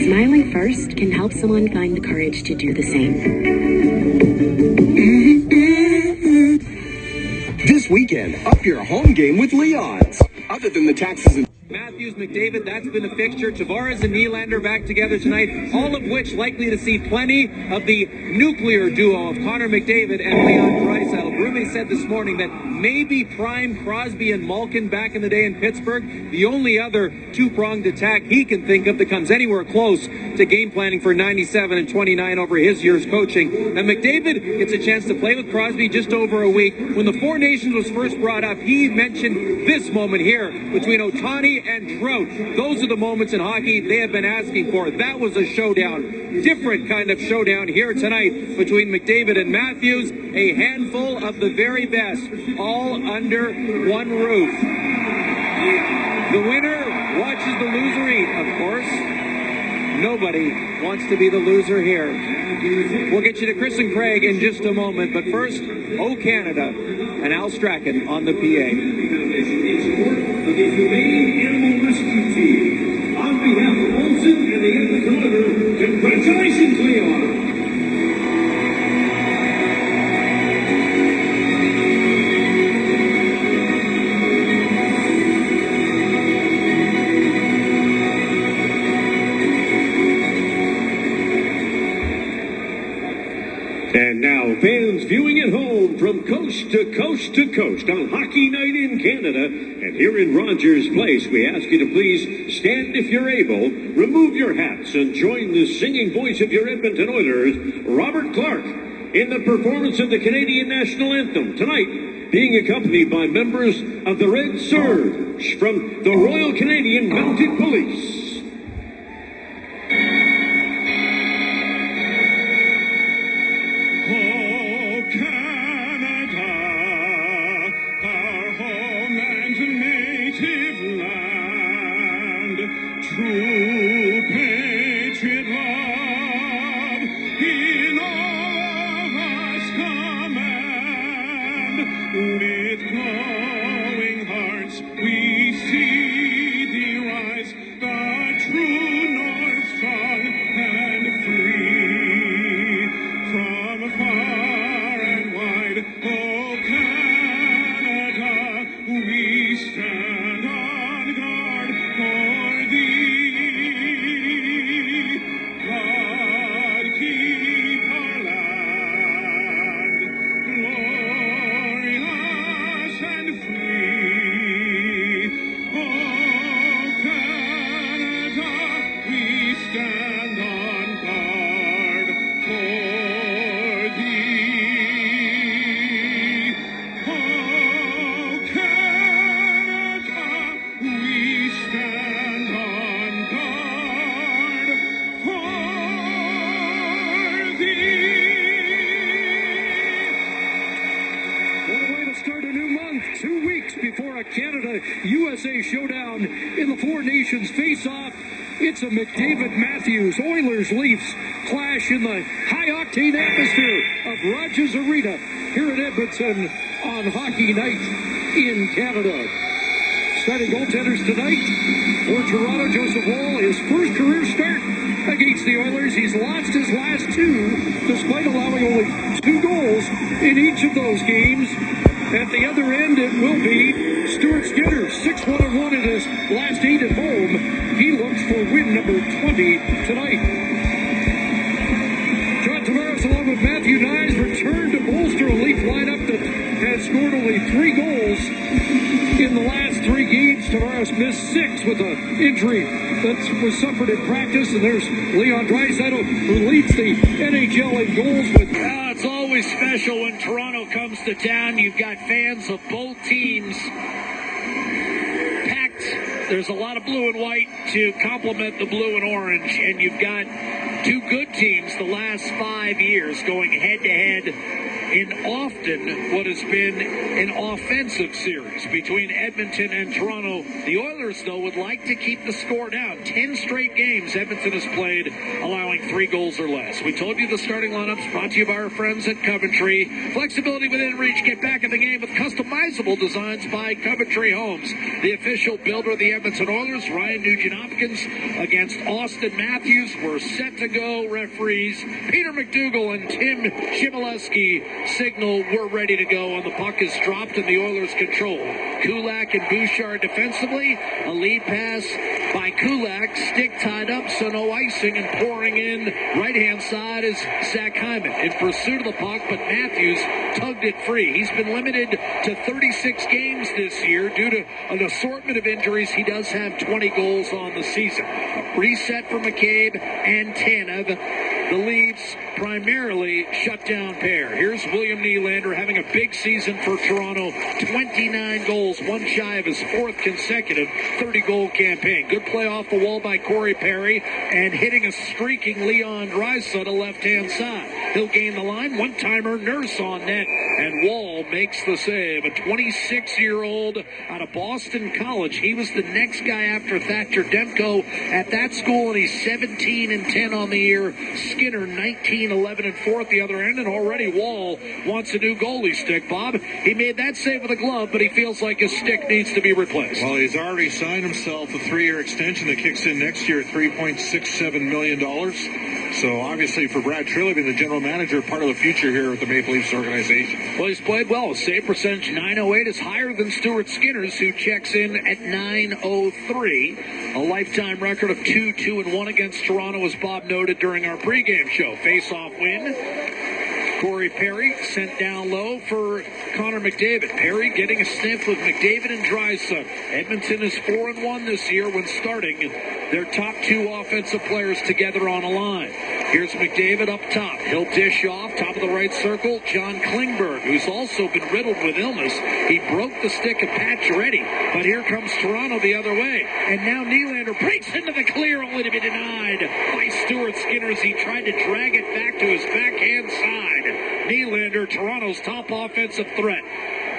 smiling first can help someone find the courage to do the same. This weekend, up your home game with Leon's. Other than the taxes and Matthews, McDavid, that's been a fixture. Tavares and Nylander back together tonight, all of which likely to see plenty of the nuclear duo of Connor McDavid and Leon Draisaitl. Brume said this morning that maybe prime Crosby and Malkin back in the day in Pittsburgh, the only other two-pronged attack he can think of that comes anywhere close to game planning for 97 and 29 over his years coaching. And McDavid gets a chance to play with Crosby just over a week. When the Four Nations was first brought up, he mentioned this moment here between Ohtani and Trout. Those are the moments in hockey they have been asking for. That was a showdown. Different kind of showdown here tonight between McDavid and Matthews. A handful of the very best, all under one roof. The winner watches the loser eat, of course. Nobody wants to be the loser here. We'll get you to Chris and Craig in just a moment, but first, Oh Canada, and Al Strachan on the PA. Of the Humane Animal Rescue Team. On behalf of Olsen and the Edmonton Oilers, congratulations, Leon! And now, fans viewing at home from coast to coast to coast on Hockey Night in Canada and here in Rogers Place, we ask you to please stand if you're able, remove your hats, and join the singing voice of your Edmonton Oilers, Robert Clark, in the performance of the Canadian National Anthem tonight, being accompanied by members of the Red Surge from the Royal Canadian Mounted Police. True patriot love in all of us command. With glowing hearts we see thee rise, the true North strong and free. From far and wide, oh Canada, we stand on guard for thee. USA showdown in the Four Nations face-off. It's a McDavid-Matthews Oilers-Leafs clash in the high-octane atmosphere of Rogers Arena here in Edmonton on Hockey Night in Canada. Starting goaltenders tonight for Toronto, Joseph Woll, his first career start against the Oilers. He's lost his last two, despite allowing only 2 goals in each of those games. At the other end, it will be Stuart Skinner, 6-1-1 in his last 8 at home. He looks for win number 20 tonight. John Tavares, along with Matthew Nyes, returned to bolster a Leaf lineup that has scored only 3 goals in the last 3 games. Tavares missed 6 with an injury that was suffered in practice. And there's Leon Draisaitl, who leads the NHL in goals with... It's always special when Toronto comes to town. You've got fans of both teams packed. There's a lot of blue and white to complement the blue and orange. And you've got 2 good teams the last 5 years going head-to-head in often what has been an offensive series between Edmonton and Toronto. The Oilers, though, would like to keep the score down. 10 straight games Edmonton has played allowing 3 goals or less. We told you the starting lineups brought to you by our friends at Coventry. Flexibility within reach. Get back in the game with customizable designs by Coventry Homes. The official builder of the Edmonton Oilers, Ryan Nugent-Hopkins, against Austin Matthews. We're set to go. Referees Peter McDougall and Tim Chmielewski signal we're ready to go, and the puck is dropped in the Oilers' control. Kulak and Bouchard defensively. A lead pass by Kulak. Stick tied up, so no icing, and pouring in right-hand side is Zach Hyman in pursuit of the puck, but Matthews tugged it free. He's been limited to 36 games this year due to an assortment of injuries. He does have 20 goals on the season. Reset for McCabe and Tanev. The Leafs primarily shutdown pair. Here's William Nylander having a big season for Toronto. 29 goals, one shy of his 4th consecutive 30-goal campaign. Good play off the wall by Corey Perry and hitting a streaking Leon Draisaitl left-hand side. He'll gain the line. One-timer, Nurse on net, and Wall makes the save. A 26-year-old out of Boston College. He was the next guy after Thatcher Demko at that school, and he's 17-10 on the year. Skinner 19-11-4 at the other end, and already Wall wants a new goalie stick. Bob, he made that save with a glove, but he feels like his stick needs to be replaced. Well, he's already signed himself a 3-year extension that kicks in next year, $3.67 million. So obviously for Brad Treliving, the general manager, part of the future here with the Maple Leafs organization. Well, he's played well. His save percentage .908 is higher than Stuart Skinner's, who checks in at .903. A lifetime record of 2-2-1 against Toronto, as Bob noted during our pregame show. Face-off win. Corey Perry sent down low for Connor McDavid. Perry getting a sniff with McDavid and Draisaitl. Edmonton is 4-1 this year when starting their top 2 offensive players together on a line. Here's McDavid up top. He'll dish off, top of the right circle, John Klingberg, who's also been riddled with illness. He broke the stick of Pacioretty, but here comes Toronto the other way. And now Nylander breaks into the clear, only to be denied by Stuart Skinner as he tried to drag it back to his backhand side. Nylander, Toronto's top offensive threat.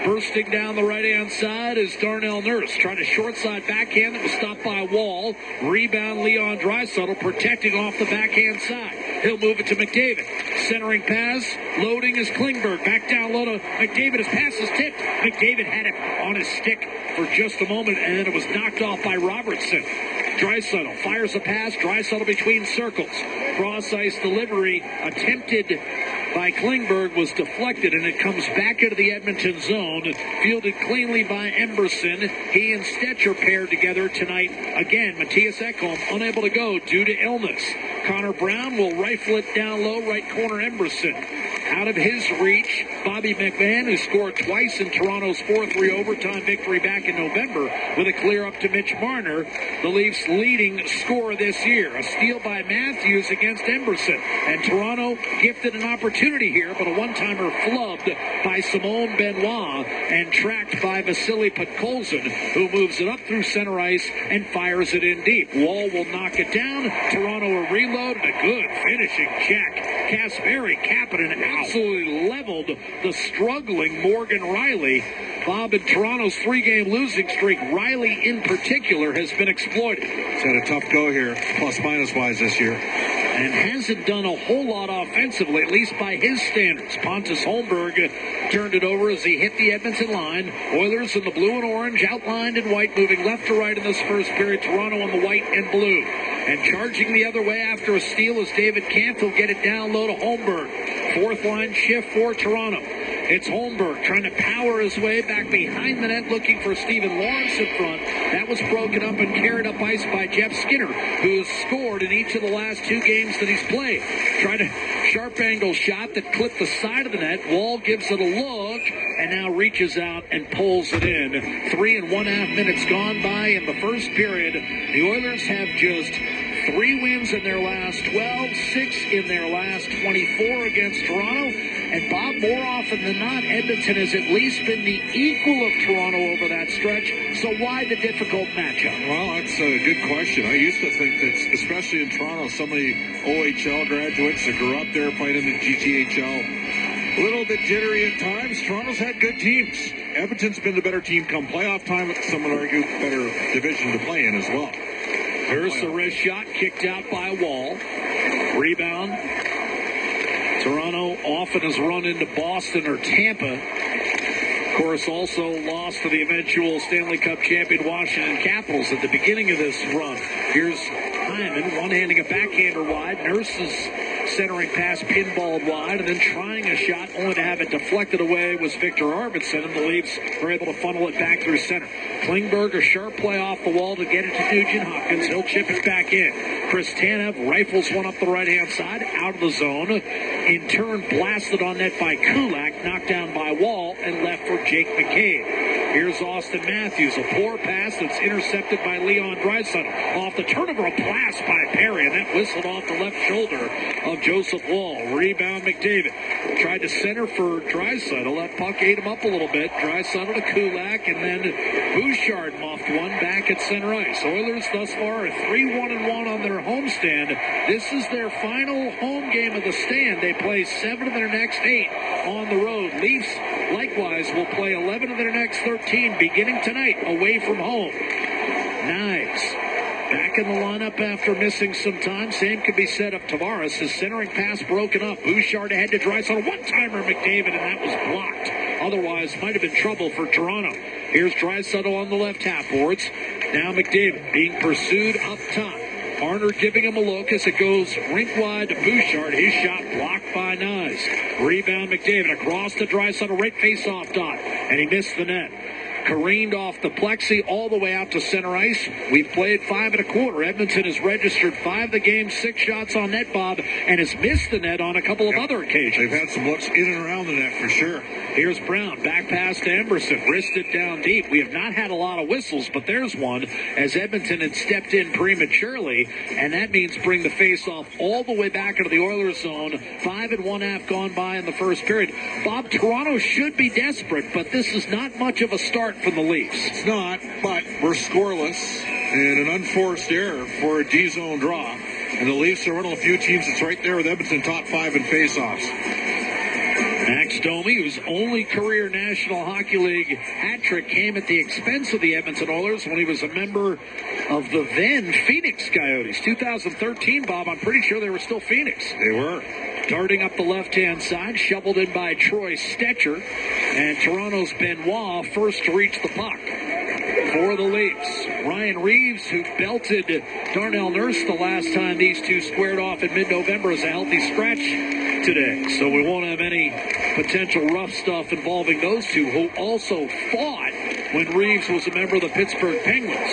Bursting down the right-hand side is Darnell Nurse, trying to short-side backhand that was stopped by Wall. Rebound Leon Draisaitl protecting off the backhand side. He'll move it to McDavid. Centering pass, loading is Klingberg. Back down low to McDavid. His pass is tipped. McDavid had it on his stick for just a moment, and then it was knocked off by Robertson. Draisaitl fires a pass. Draisaitl between circles. Cross-ice delivery attempted by Klingberg was deflected, and it comes back into the Edmonton zone. Fielded cleanly by Emberson. He and Stetcher paired together tonight. Again, Matthias Ekholm unable to go due to illness. Connor Brown will rifle it down low, right corner Emberson. Out of his reach, Bobby McMahon, who scored twice in Toronto's 4-3 overtime victory back in November, with a clear up to Mitch Marner, the Leafs' leading scorer this year. A steal by Matthews against Emberson. And Toronto gifted an opportunity here, but a one-timer flubbed by Simone Benoit and tracked by Vasily Podkolzin, who moves it up through center ice and fires it in deep. Wall will knock it down. Toronto a reload and a good finishing check. Kasperi Kapanen absolutely leveled the struggling Morgan Riley. Bob, in Toronto's 3-game losing streak, Riley in particular has been exploited. He's had a tough go here, plus-minus wise this year. And hasn't done a whole lot offensively, at least by his standards. Pontus Holmberg turned it over as he hit the Edmonton line. Oilers in the blue and orange, outlined in white, moving left to right in this first period. Toronto on the white and blue. And charging the other way after a steal is David Kampf. He'll get it down low to Holmberg. Fourth line shift for Toronto. It's Holmberg trying to power his way back behind the net, looking for Stephen Lawrence in front. That was broken up and carried up ice by Jeff Skinner, who's scored in each of the last 2 games that he's played. Tried a sharp angle shot that clipped the side of the net. Wall gives it a look and now reaches out and pulls it in. 3.5 minutes gone by in the first period. The Oilers have just 3 wins in their last 12, 6 in their last 24 against Toronto. And Bob, more often than not, Edmonton has at least been the equal of Toronto over that stretch. So why the difficult matchup? Well, that's a good question. I used to think that, especially in Toronto, some of the OHL graduates that grew up there playing in the GTHL A little bit jittery at times. Toronto's had good teams. Edmonton's been the better team come playoff time. Some would argue better division to play in as well. Here's the wrist shot kicked out by Wall. Rebound. Toronto often has run into Boston or Tampa. Of course, also lost to the eventual Stanley Cup champion Washington Capitals at the beginning of this run. Here's Hyman, one-handing a backhander wide. Nurse's centering pass pinballed wide, and then trying a shot only to have it deflected away was Victor Arvidsson, and the Leafs were able to funnel it back through center. Klingberg, a sharp play off the wall to get it to Nugent Hopkins. He'll chip it back in. Chris Tanev rifles one up the right-hand side, out of the zone. In turn, blasted on net by Kulak, knocked down by Wall, and left for Jake McCabe. Here's Austin Matthews, a poor pass that's intercepted by Leon Draisaitl. Off the turnover, a blast by Perry, and that whistled off the left shoulder of Joseph Wall. Rebound McDavid. Tried to center for Draisaitl. That puck ate him up a little bit. Draisaitl to Kulak, and then Bouchard muffed one back at center ice. Oilers thus far are 3-1-1 on their homestand. This is their final home game of the stand. They play 7 of their next 8 on the road. Leafs, likewise, will play 11 of their next 13 beginning tonight away from home. Knives back in the lineup after missing some time. Same could be said of Tavares. His centering pass broken up. Bouchard ahead to Draisaitl. One-timer McDavid, and that was blocked. Otherwise, might have been trouble for Toronto. Here's Draisaitl on the left half boards. Now McDavid being pursued up top. Marner giving him a look as it goes rink wide to Bouchard. His shot blocked by Knies. Rebound McDavid across the Draisaitl, right face-off dot, and he missed the net. Careened off the plexi all the way out to center ice. We've played 5 1/4. Edmonton has registered 5 of the game, 6 shots on net, Bob, and has missed the net on a couple of other occasions. They've had some looks in and around the net for sure. Here's Brown, back pass to Emberson, wristed down deep. We have not had a lot of whistles, but there's one as Edmonton had stepped in prematurely, and that means bring the face-off all the way back into the Oilers zone. 5 1/2 gone by in the first period. Bob, Toronto should be desperate, but this is not much of a start from the Leafs. It's not, but we're scoreless and an unforced error for a D-zone draw. And the Leafs are one of the few teams that's right there with Edmonton top 5 in face-offs. Max Domi, whose only career National Hockey League hat trick came at the expense of the Edmonton Oilers when he was a member of the then Phoenix Coyotes. 2013, Bob, I'm pretty sure they were still Phoenix. They were. Darting up the left-hand side, shoveled in by Troy Stetcher, and Toronto's Benoit first to reach the puck. For the Leafs, Ryan Reeves, who belted Darnell Nurse the last time these two squared off in mid-November, is a healthy scratch today. So we won't have any potential rough stuff involving those two, who also fought when Reeves was a member of the Pittsburgh Penguins.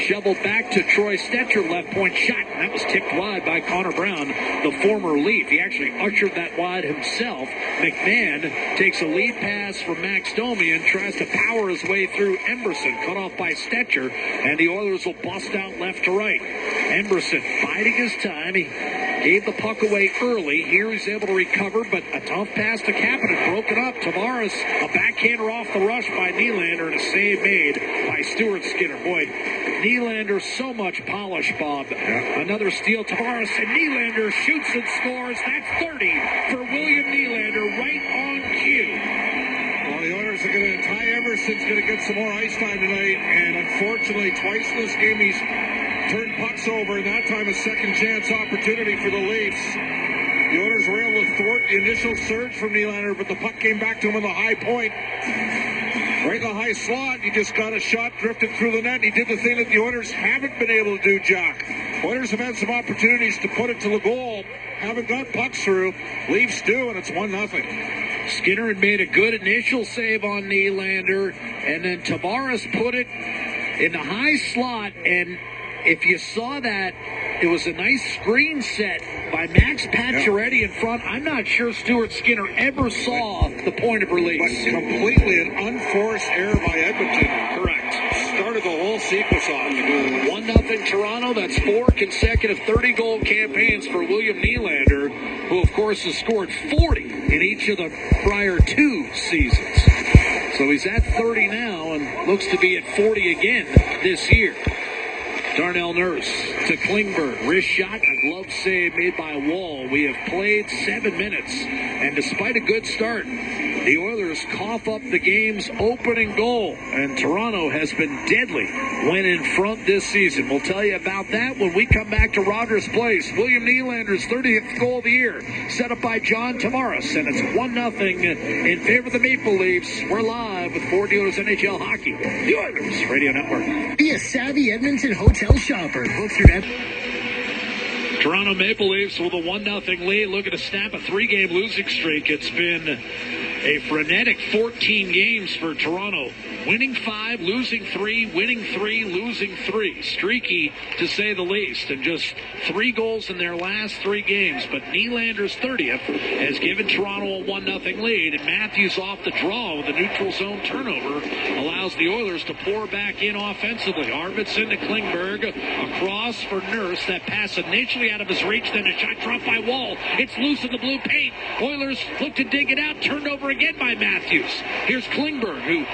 Shoveled back to Troy Stetcher, left point shot, and that was tipped wide by Connor Brown, the former Leaf. He actually ushered that wide himself. McMahon takes a lead pass from Max Domi and tries to power his way through Emberson, cut off by Stetcher, and the Oilers will bust out left to right. Emberson biding his time. He gave the puck away early. Here he's able to recover, but a tough pass to Kapanen, broken up. Tavares, a backhander off the rush by Nylander, and a save made by Stuart Skinner. Boy, Nylander, so much polish, Bob. Yeah. Another steal, Tavares, and Nylander shoots and scores. That's 30 for William Nylander, right on cue. Well, the Oilers are going to, Ty Emerson's going to get some more ice time tonight, and unfortunately, twice in this game he's turned pucks over, and that time a second chance opportunity for the Leafs. The Oilers were able to thwart the initial surge from Nylander, but the puck came back to him on the high point. Right in the high slot, he just got a shot drifted through the net. He did the thing that the Oilers haven't been able to do, Jack. Oilers have had some opportunities to put it to the goal. Haven't got pucks through. Leafs do, and it's 1-0. Skinner had made a good initial save on Nylander, and then Tavares put it in the high slot, and if you saw that, it was a nice screen set by Max Pacioretty in front. I'm not sure Stuart Skinner ever saw the point of release. But completely an unforced error by Edmonton. Correct. Started the whole sequence off. 1-0 Toronto. That's 4 consecutive 30-goal campaigns for William Nylander, who, of course, has scored 40 in each of the prior 2 seasons. So he's at 30 now and looks to be at 40 again this year. Darnell Nurse to Klingberg. Wrist shot, a glove save made by Wall. We have played 7 minutes, and despite a good start, the Oilers cough up the game's opening goal, and Toronto has been deadly when in front this season. We'll tell you about that when we come back to Rogers Place. William Nylander's 30th goal of the year, set up by John Tavares, and it's 1-0 in favor of the Maple Leafs. We're live with Ford Dealers NHL Hockey, the Oilers Radio Network. Be a savvy Edmonton hotel shopper. Book your Toronto Maple Leafs with a 1-0 lead, looking to snap a 3-game losing streak. It's been a frenetic 14 games for Toronto. Winning 5, losing 3, winning 3, losing 3. Streaky, to say the least, and just 3 goals in their last 3 games. But Nylander's 30th has given Toronto a 1-0 lead, and Matthews off the draw with a neutral zone turnover allows the Oilers to pour back in offensively. Arvidsson to Klingberg, across for Nurse. That pass initially out of his reach, then a shot dropped by Wall. It's loose in the blue paint. Oilers look to dig it out, turned over again by Matthews. Here's Klingberg, who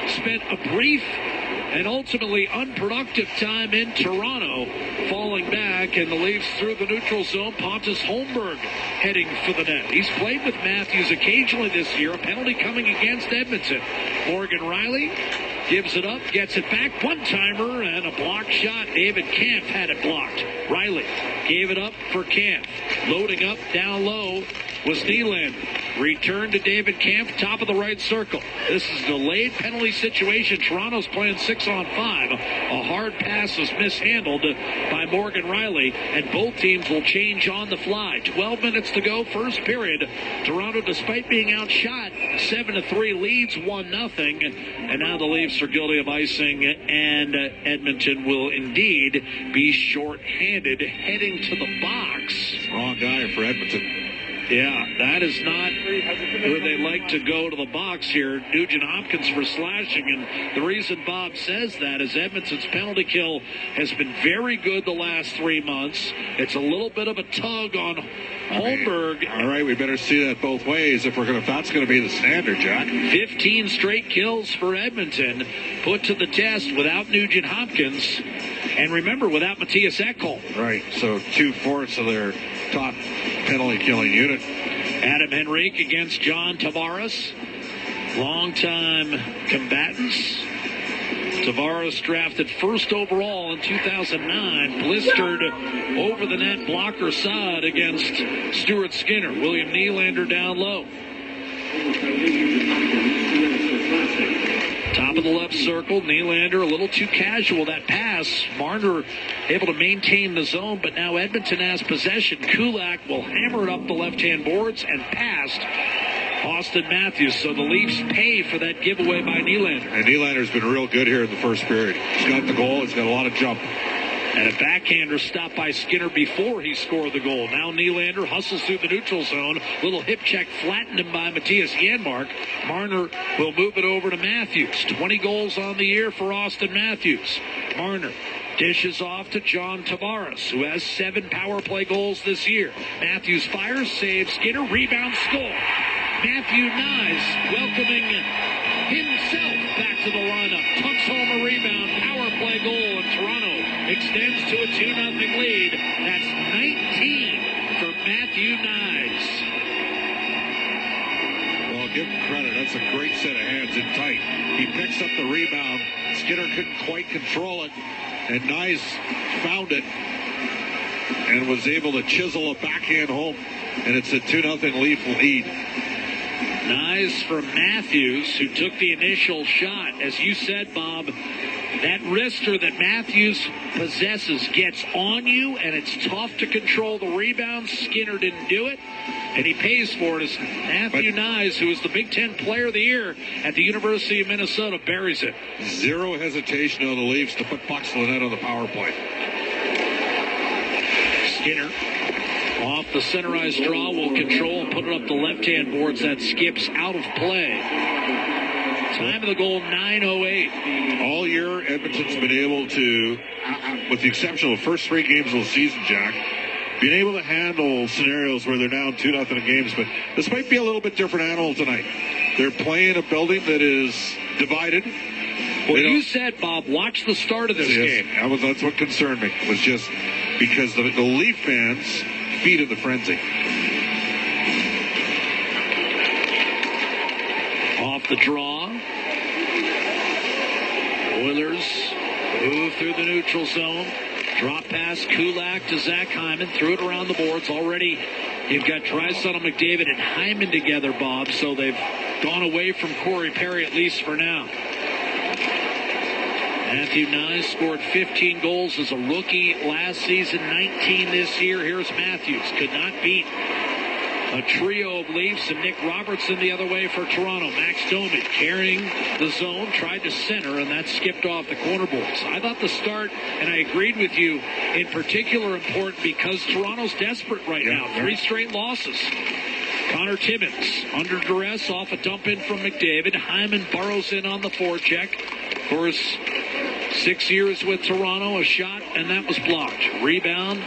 spent a brief and ultimately unproductive time in Toronto, falling back, and the Leafs through the neutral zone. Pontus Holmberg heading for the net. He's played with Matthews occasionally this year. A penalty coming against Edmonton. Morgan Riley gives it up, gets it back, one-timer, and a blocked shot. David Kampf had it blocked. Riley gave it up for Kampf. Loading up, down low was Nylander. Return to David Kampf, top of the right circle. This is a delayed penalty situation. Toronto's playing 6-on-5. A hard pass was mishandled by Morgan Riley, and both teams will change on the fly. 12 minutes to go, first period. Toronto, despite being outshot, 7-3, leads 1-0. And now the Leafs are guilty of icing, and Edmonton will indeed be short-handed heading to the box. Wrong guy for Edmonton. Yeah, that is not where they like to go to the box here. Nugent Hopkins for slashing, and the reason Bob says that is Edmonton's penalty kill has been very good the last 3 months. It's a little bit of a tug on Holmberg. All right, we better see that both ways if that's going to be the standard, Jack. 15 straight kills for Edmonton, put to the test without Nugent Hopkins. And remember, without Matthias Ekholm. Right, so 2/4 of their top penalty-killing unit. Adam Henrique against John Tavares. Longtime combatants. Tavares drafted first overall in 2009. Blistered over the net blocker side against Stuart Skinner. William Nylander down low. Top of the left circle, Nylander a little too casual, that pass. Marner able to maintain the zone, but now Edmonton has possession. Kulak will hammer it up the left-hand boards and past Austin Matthews. So the Leafs pay for that giveaway by Nylander. And Nylander's been real good here in the first period. He's got the goal, he's got a lot of jump. And a backhander stopped by Skinner before he scored the goal. Now Nylander hustles through the neutral zone. Little hip check flattened him by Matthias Janmark. Marner will move it over to Matthews. 20 goals on the year for Austin Matthews. Marner dishes off to John Tavares, who has 7 power play goals this year. Matthews fires, saves Skinner, rebound, score. Matthew Nyes welcoming himself back to the lineup. Tucks home a rebound, power play goal, and Toronto extends to a 2-0 lead. That's 19 for Matthew Nyes. Well, give him credit. That's a great set of hands in tight. He picks up the rebound. Skinner couldn't quite control it, and Nyes found it and was able to chisel a backhand home, and it's a 2-0 Leaf lead. Nyes for Matthews, who took the initial shot. As you said, Bob, that wrister that Matthews possesses gets on you, and it's tough to control the rebound. Skinner didn't do it, and he pays for it as Matthew Nyes, who is the Big Ten Player of the Year at the University of Minnesota, buries it. Zero hesitation on the Leafs to put pucks to the net on the power play. Skinner off the center ice draw, will control and put it up the left-hand boards. That skips out of play. Time of the goal, 9:08. All year, Edmonton's been able to, with the exception of the first 3 games of the season, Jack, being able to handle scenarios where they're down 2-0 in games. But this might be a little bit different animal tonight. They're playing a building that is divided. Well, you said, Bob, watch the start of this game. That's what concerned me, was just because the Leaf fans feed in the frenzy. Off the draw. Oilers move through the neutral zone. Drop pass, Kulak to Zach Hyman. Threw it around the boards. Already you've got Draisaitl, McDavid, and Hyman together, Bob. So they've gone away from Corey Perry, at least for now. Matthew Knies scored 15 goals as a rookie last season, 19 this year. Here's Matthews. Could not beat a trio of Leafs, and Nick Robertson the other way for Toronto. Max Domi carrying the zone, tried to center, and that skipped off the corner boards. I thought the start, and I agreed with you, in particular important because Toronto's desperate right now. 3 straight losses. Connor Timmins under duress off a dump in from McDavid. Hyman burrows in on the forecheck. Of course, 6 years with Toronto, a shot, and that was blocked. Rebound,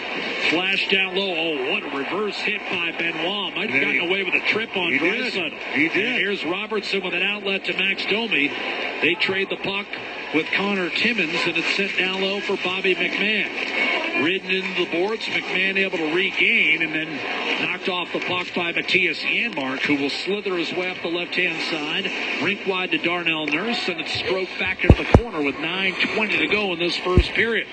flash down low. Oh, what a reverse hit by Benoit. Might have gotten away with a trip on Draisaitl. He did. And here's Robertson with an outlet to Max Domi. They trade the puck with Connor Timmins, and it's sent down low for Bobby McMahon. Ridden into the boards, McMahon able to regain, and then knocked off the puck by Matthias Janmark, who will slither his way up the left-hand side. Rink wide to Darnell Nurse, and it's stroked back into the corner with 9:20 to go in this first period.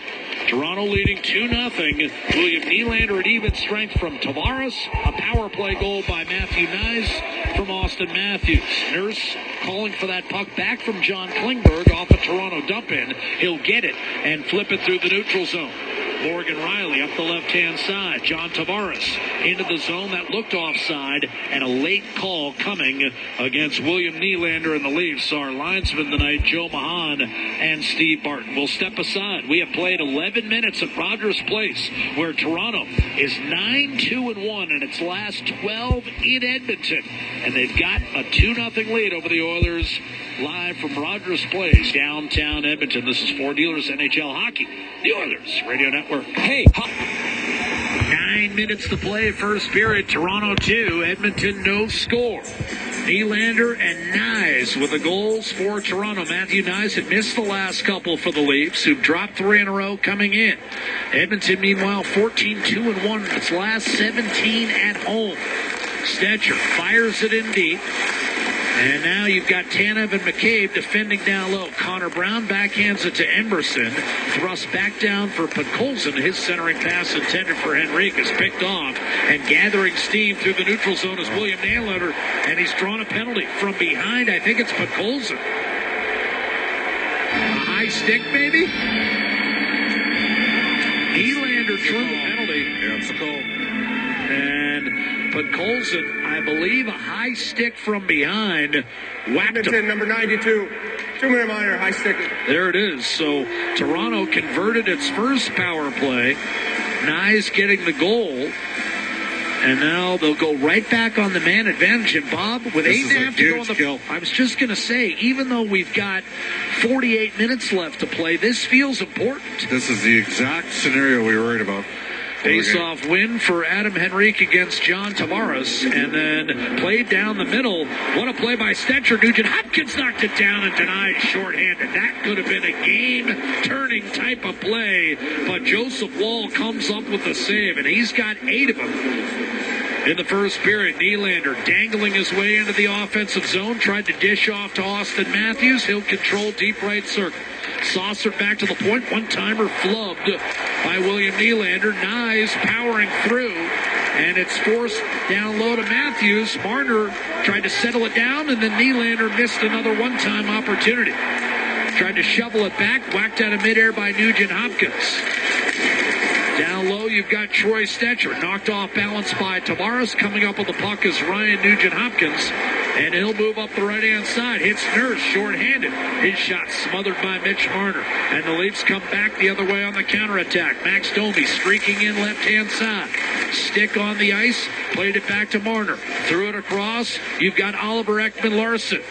Toronto leading 2-0. William Nylander at even strength from Tavares. A power play goal by Matthew Knies from Austin Matthews. Nurse calling for that puck back from John Klingberg off a Toronto dump-in. He'll get it and flip it through the neutral zone. Morgan Riley up the left-hand side. John Tavares into the zone that looked offside, and a late call coming against William Nylander and the Leafs. Our linesmen tonight, Joe Mahan and Steve Barton, will step aside. We have played 11 minutes at Rogers Place, where Toronto is 9-2-1 in its last 12 in Edmonton, and they've got a 2-0 lead over the Oilers. Live from Rogers Place, downtown Edmonton. This is Ford Dealers NHL Hockey, the Oilers Radio Network. Hey, 9 minutes to play, first period. Toronto 2, Edmonton no score. Nylander and Knies with the goals for Toronto. Matthew Knies had missed the last couple for the Leafs, who've dropped 3 in a row coming in. Edmonton, meanwhile, 14-2-1 in its last 17 at home. Stetcher fires it in deep. And now you've got Tanev and McCabe defending down low. Connor Brown backhands it to Emberson. Thrust back down for Podkolzin. His centering pass intended for Henrique is picked off. And gathering steam through the neutral zone is William Nylander. And he's drawn a penalty from behind. I think it's Podkolzin. A high stick, maybe? Nylander drew the penalty. Yeah, it's a call. And Podkolzin, I believe, a high stick from behind, whacked him. Number 92, 2-minute minor, high stick. There it is. So Toronto converted its first power play. Knies getting the goal. And now they'll go right back on the man advantage. And Bob, with 8.5 to go on the kill. I was just going to say, even though we've got 48 minutes left to play, this feels important. This is the exact scenario we were worried about. Face-off win for Adam Henrique against John Tavares, and then played down the middle. What a play by Stetcher. Nugent Hopkins knocked it down and denied shorthanded. That could have been a game-turning type of play, but Joseph Wall comes up with the save, and he's got 8 of them. In the first period, Nylander dangling his way into the offensive zone, tried to dish off to Austin Matthews. He'll control deep right circle. Saucered back to the point. One-timer flubbed by William Nylander. Knies powering through, and it's forced down low to Matthews. Marner tried to settle it down, and then Nylander missed another one-time opportunity. Tried to shovel it back, whacked out of midair by Nugent Hopkins. Down low, you've got Troy Stetcher, knocked off balance by Tavares. Coming up with the puck is Ryan Nugent-Hopkins, and he'll move up the right-hand side. Hits Nurse, short-handed. His shot smothered by Mitch Marner, and the Leafs come back the other way on the counterattack. Max Domi streaking in left-hand side. Stick on the ice, played it back to Marner. Threw it across. You've got Oliver Ekman-Larsson.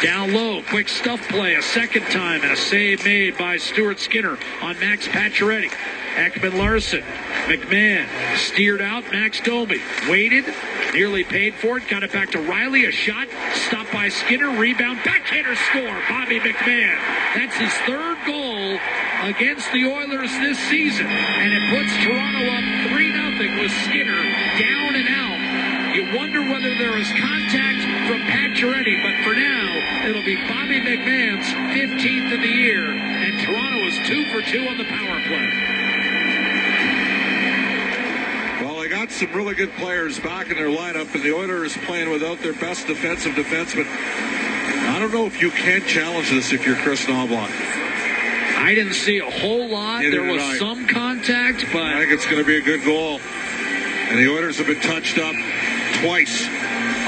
Down low, quick stuff play a second time, and a save made by Stuart Skinner on Max Pacioretty. Ekman-Larsson, McMahon, steered out, Max Domi, waited, nearly paid for it, got it back to Riley, a shot, stopped by Skinner, rebound, backhander score, Bobby McMahon. That's his third goal against the Oilers this season, and it puts Toronto up 3-0 with Skinner down and out. You wonder whether there is contact from Pacioretty, but for now, it'll be Bobby McMahon's 15th of the year, and Toronto is 2 for 2 on the power play. Well, they got some really good players back in their lineup, and the Oilers playing without their best defensive defenseman. I don't know if you can challenge this if you're Chris Knoblauch. I didn't see a whole lot. Neither there was some contact, but I think it's going to be a good goal. And the Oilers have been touched up twice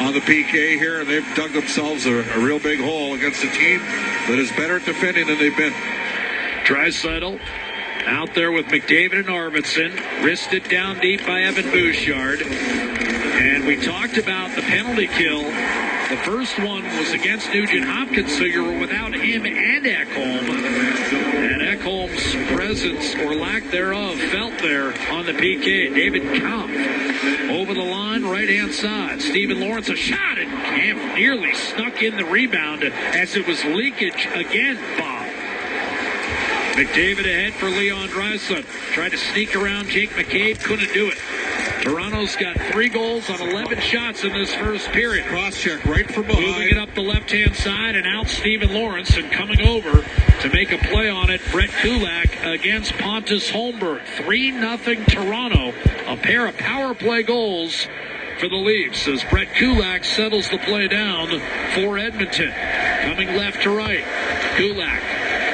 on the PK here, and they've dug themselves a real big hole against a team that is better at defending than they've been. Draisaitl out there with McDavid and Arvidsson, wristed down deep by Evan Bouchard. And we talked about the penalty kill. The first one was against Nugent Hopkins, so you were without him and Ekholm. And Ekholm's presence, or lack thereof, felt there on the PK. David Kampf over the line, right-hand side. Stephen Lawrence, a shot, and Kampf nearly snuck in the rebound as it was leakage again, Bob. McDavid ahead for Leon Draisaitl. Tried to sneak around Jake McCabe, couldn't do it. Toronto's got 3 goals on 11 shots in this first period. Cross-check right from behind. Moving it up the left-hand side, and out Stephen Lawrence, and coming over to make a play on it, Brett Kulak against Pontus Holmberg. 3-0 Toronto. A pair of power play goals for the Leafs as Brett Kulak settles the play down for Edmonton. Coming left to right. Kulak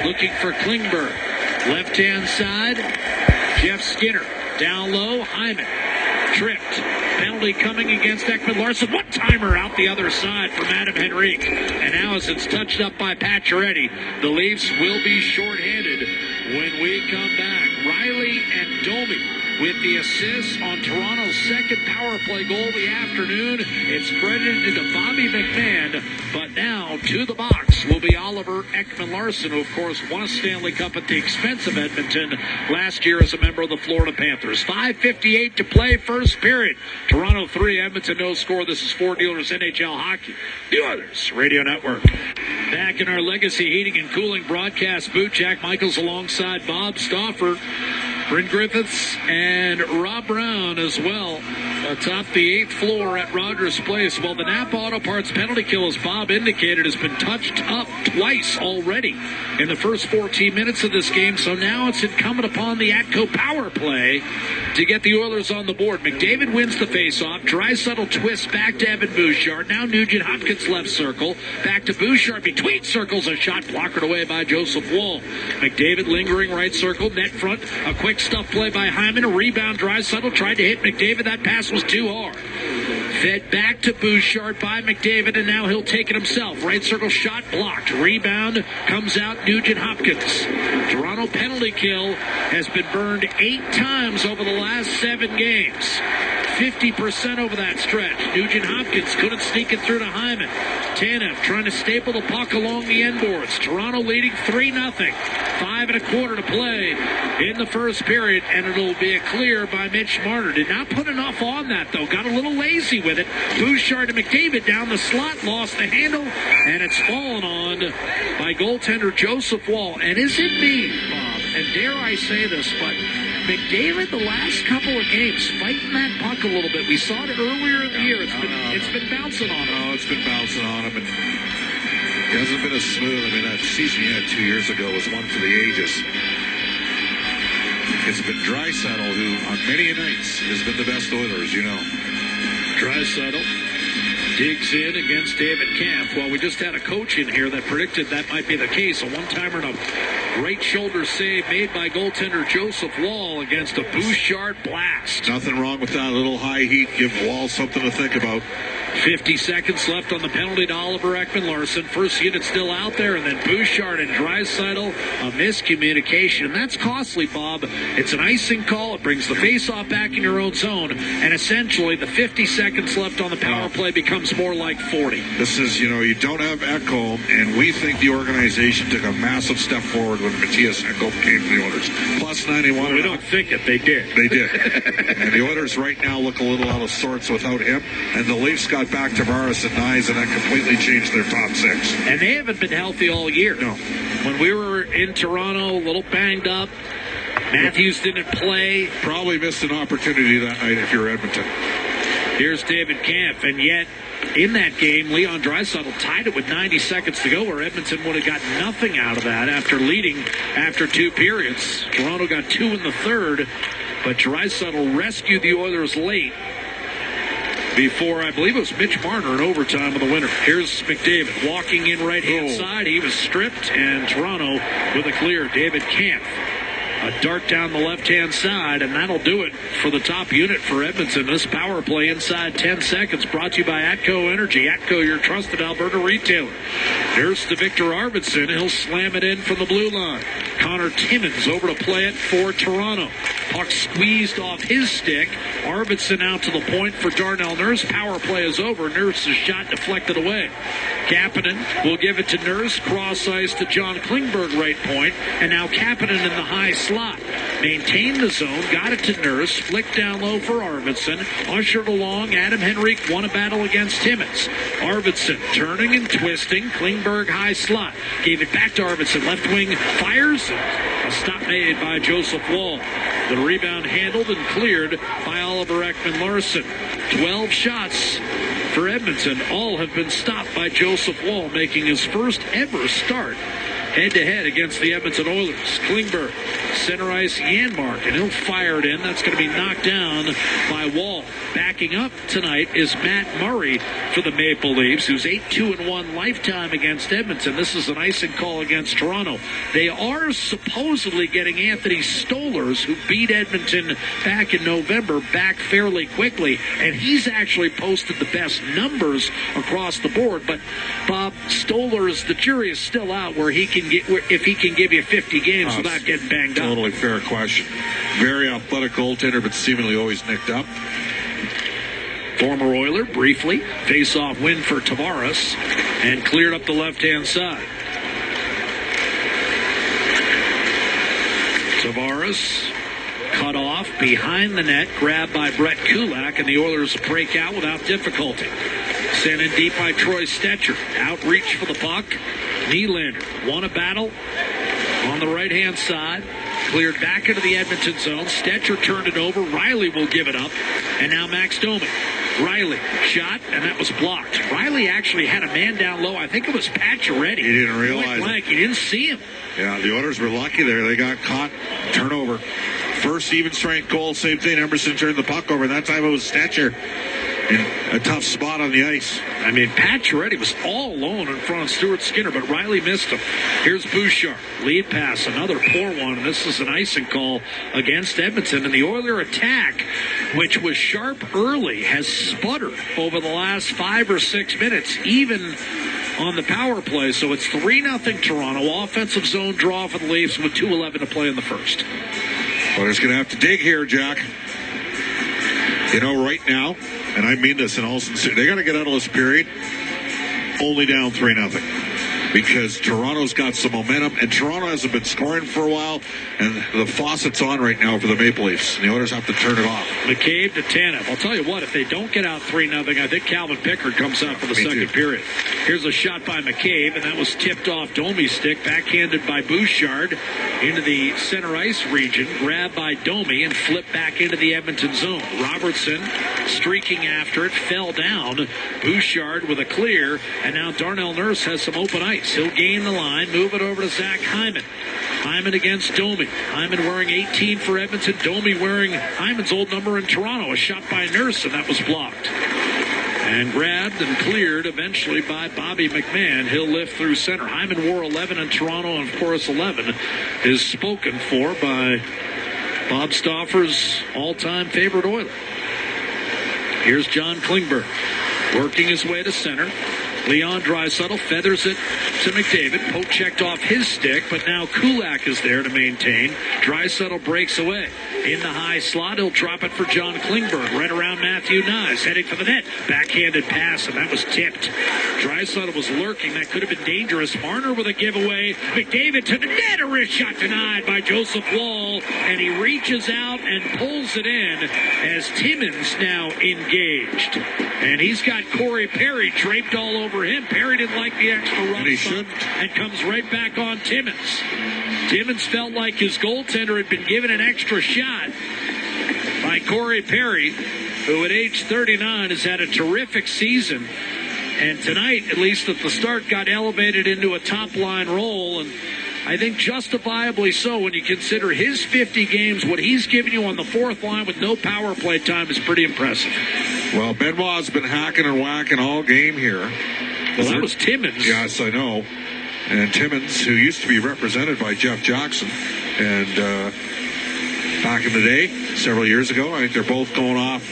looking for Klingberg. Left-hand side, Jeff Skinner. Down low, Hyman. Tripped. Penalty coming against Ekman-Larsson. One-timer out the other side from Adam Henrique. And now as it's touched up by Pacioretty, the Leafs will be shorthanded when we come back. Riley and Domi with the assist on Toronto's second power play goal of the afternoon. It's credited to Bobby McMahon, but now to the box will be Oliver Ekman-Larsson, who of course won a Stanley Cup at the expense of Edmonton last year as a member of the Florida Panthers. 5:58 to play, first period. Toronto 3, Edmonton no score. This is Ford Dealers NHL Hockey, the Oilers Radio Network. Back in our Legacy Heating and Cooling broadcast booth, Jack Michaels alongside Bob Stauffer, Bryn Griffiths, and Rob Brown as well atop the 8th floor at Rogers Place. Well, the Napa Auto Parts penalty kill, as Bob indicated, has been touched up twice already in the first 14 minutes of this game, so now it's incumbent upon the Atco power play to get the Oilers on the board. McDavid wins the faceoff. Draisaitl twists back to Evan Bouchard. Now Nugent Hopkins left circle. Back to Bouchard between circles. A shot blockered away by Joseph Woll. McDavid lingering right circle. Net front. A quick stuff play by Hyman. A rebound. Draisaitl tried to hit McDavid. That pass was too hard. Fed back to Bouchard by McDavid, and now he'll take it himself. Right circle shot blocked. Rebound comes out Nugent Hopkins. Toronto penalty kill has been burned 8 times over the last 7 games. 50% over that stretch. Nugent Hopkins couldn't sneak it through to Hyman. Tanev trying to staple the puck along the end boards. Toronto leading 3-0. 5 1/4 to play in the first period, and it'll be a clear by Mitch Marner. Did not put enough on that, though. Got a little lazy with it. Bouchard to McDavid down the slot, lost the handle, and it's fallen on by goaltender Joseph Woll. And is it me, Bob, and dare I say this, but McDavid the last couple of games fighting that puck a little bit. We saw it earlier in the year. It's been bouncing on him. Oh, it's been bouncing on him. And it hasn't been as smooth. I mean, that season he had 2 years ago was one for the ages. It's been Draisaitl who, on many nights, has been the best Oilers, you know. Draisaitl digs in against David Kampf. Well, we just had a coach in here that predicted that might be the case. A one-timer and a great shoulder save made by goaltender Joseph Woll against a Bouchard blast. Nothing wrong with that. A little high heat. Give Wall something to think about. 50 seconds left on the penalty to Oliver Ekman-Larsson. First unit still out there, and then Bouchard and Draisaitl, a miscommunication. And that's costly, Bob. It's an icing call. It brings the faceoff back in your own zone, and essentially the 50 seconds left on the power play becomes more like 40. This is, you don't have Ekholm, and we think the organization took a massive step forward when Matthias Ekholm came to the Oilers. Plus 91. Well, we don't think it. They did. They did. And the Oilers right now look a little out of sorts without him. And the Leafs got back Tavares and Nyes, and that completely changed their top six. And they haven't been healthy all year. No. When we were in Toronto, a little banged up, Matthews didn't play. Probably missed an opportunity that night if you're Edmonton. Here's David Kampf, and yet in that game, Leon Draisaitl tied it with 90 seconds to go, where Edmonton would have got nothing out of that after leading after 2 periods. Toronto got 2 in the third, but Draisaitl rescued the Oilers late before, I believe it was Mitch Marner in overtime of the winner. Here's McDavid walking in right-hand side. He was stripped, and Toronto with a clear. David Kampf. A dart down the left-hand side, and that'll do it for the top unit for Edmonton. This power play inside 10 seconds brought to you by Atco Energy. Atco, your trusted Alberta retailer. Nurse to Victor Arvidsson. He'll slam it in from the blue line. Connor Timmins over to play it for Toronto. Puck squeezed off his stick. Arvidsson out to the point for Darnell Nurse. Power play is over. Nurse's shot deflected away. Kapanen will give it to Nurse. Cross ice to John Klingberg, right point. And now Kapanen in the high slot. Maintained the zone. Got it to Nurse. Flicked down low for Arvidsson. Ushered along. Adam Henrique won a battle against Timmins. Arvidsson turning and twisting. Klingberg high slot. Gave it back to Arvidsson. Left wing fires. A stop made by Joseph Woll. The rebound handled and cleared by Oliver Ekman-Larsson. 12 shots for Edmonton. All have been stopped by Joseph Woll, making his first ever start head-to-head against the Edmonton Oilers. Klingberg, center ice, Janmark, and he'll fire it in. That's going to be knocked down by Woll. Backing up tonight is Matt Murray for the Maple Leafs, who's 8-2-1 lifetime against Edmonton. This is an icing call against Toronto. They are supposedly getting Anthony Stolarz, who beat Edmonton back in November, back fairly quickly, and he's actually posted the best numbers across the board. But Bob, Stolarz, the jury is still out where he can get, if he can give you 50 games without getting banged up. Totally fair question. Very athletic goaltender, but seemingly always nicked up. Former Oiler, briefly, face-off win for Tavares, and cleared up the left-hand side. Tavares cut off behind the net, grabbed by Brett Kulak, and the Oilers break out without difficulty. Sent in deep by Troy Stetcher. Outreach for the puck. Nylander won a battle on the right-hand side. Cleared back into the Edmonton zone. Stetcher turned it over. Riley will give it up. And now Max Domi. Riley shot, and that was blocked. Riley actually had a man down low. I think it was Pacioretty. He didn't realize it. He didn't see him. Yeah, the Oilers were lucky there. They got caught. Turnover. First even-strength goal, same thing. Emerson turned the puck over. That time it was Stetcher in a tough spot on the ice. I mean, Pacioretty was all alone in front of Stuart Skinner, but Riley missed him. Here's Bouchard. Lead pass, another poor one, and this is an icing call against Edmonton. And the Oiler attack, which was sharp early, has sputtered over the last 5 or 6 minutes, even on the power play. So it's 3-0 Toronto. Offensive zone draw for the Leafs with 2:11 to play in the first. Oilers going to have to dig here, Jack. You know, right now, and I mean this in all sincerity, they got to get out of this period only down 3-0. Because Toronto's got some momentum, and Toronto hasn't been scoring for a while, and the faucet's on right now for the Maple Leafs. And the Oilers have to turn it off. McCabe to Tanev. I'll tell you what, if they don't get out 3-0, I think Calvin Pickard comes out for the second period. Here's a shot by McCabe, and that was tipped off Domi's stick, backhanded by Bouchard into the center ice region, grabbed by Domi, and flipped back into the Edmonton zone. Robertson streaking after it, fell down. Bouchard with a clear, and now Darnell Nurse has some open ice. He'll gain the line, move it over to Zach Hyman. Hyman against Domi. Hyman wearing 18 for Edmonton. Domi wearing Hyman's old number in Toronto. A shot by Nurse, and that was blocked. And grabbed and cleared eventually by Bobby McMahon. He'll lift through center. Hyman wore 11 in Toronto, and of course 11 is spoken for by Bob Stauffer's all-time favorite Oiler. Here's John Klingberg. working his way to center. Leon Draisaitl feathers it to McDavid. Poke checked off his stick, but now Kulak is there to maintain. Draisaitl breaks away. In the high slot, he'll drop it for John Klingberg. Right around Matthew Knies, heading for the net. Backhanded pass, and that was tipped. Draisaitl was lurking. That could have been dangerous. Marner with a giveaway. McDavid to the net. A wrist shot denied by Joseph Woll, and he reaches out and pulls it in as Timmins now engaged. And he's got Corey Perry draped all over him. Perry didn't like the extra run and comes right back on Timmins. Timmins felt like his goaltender had been given an extra shot by Corey Perry, who at age 39 has had a terrific season. And tonight, at least at the start, got elevated into a top-line role, and I think justifiably so when you consider his 50 games. What he's given you on the fourth line with no power play time is pretty impressive. Well, Benoit's been hacking and whacking all game here. Well, that was Timmins. Yes, I know. And Timmins, who used to be represented by Jeff Jackson, and back in the day, several years ago, I think they're both going off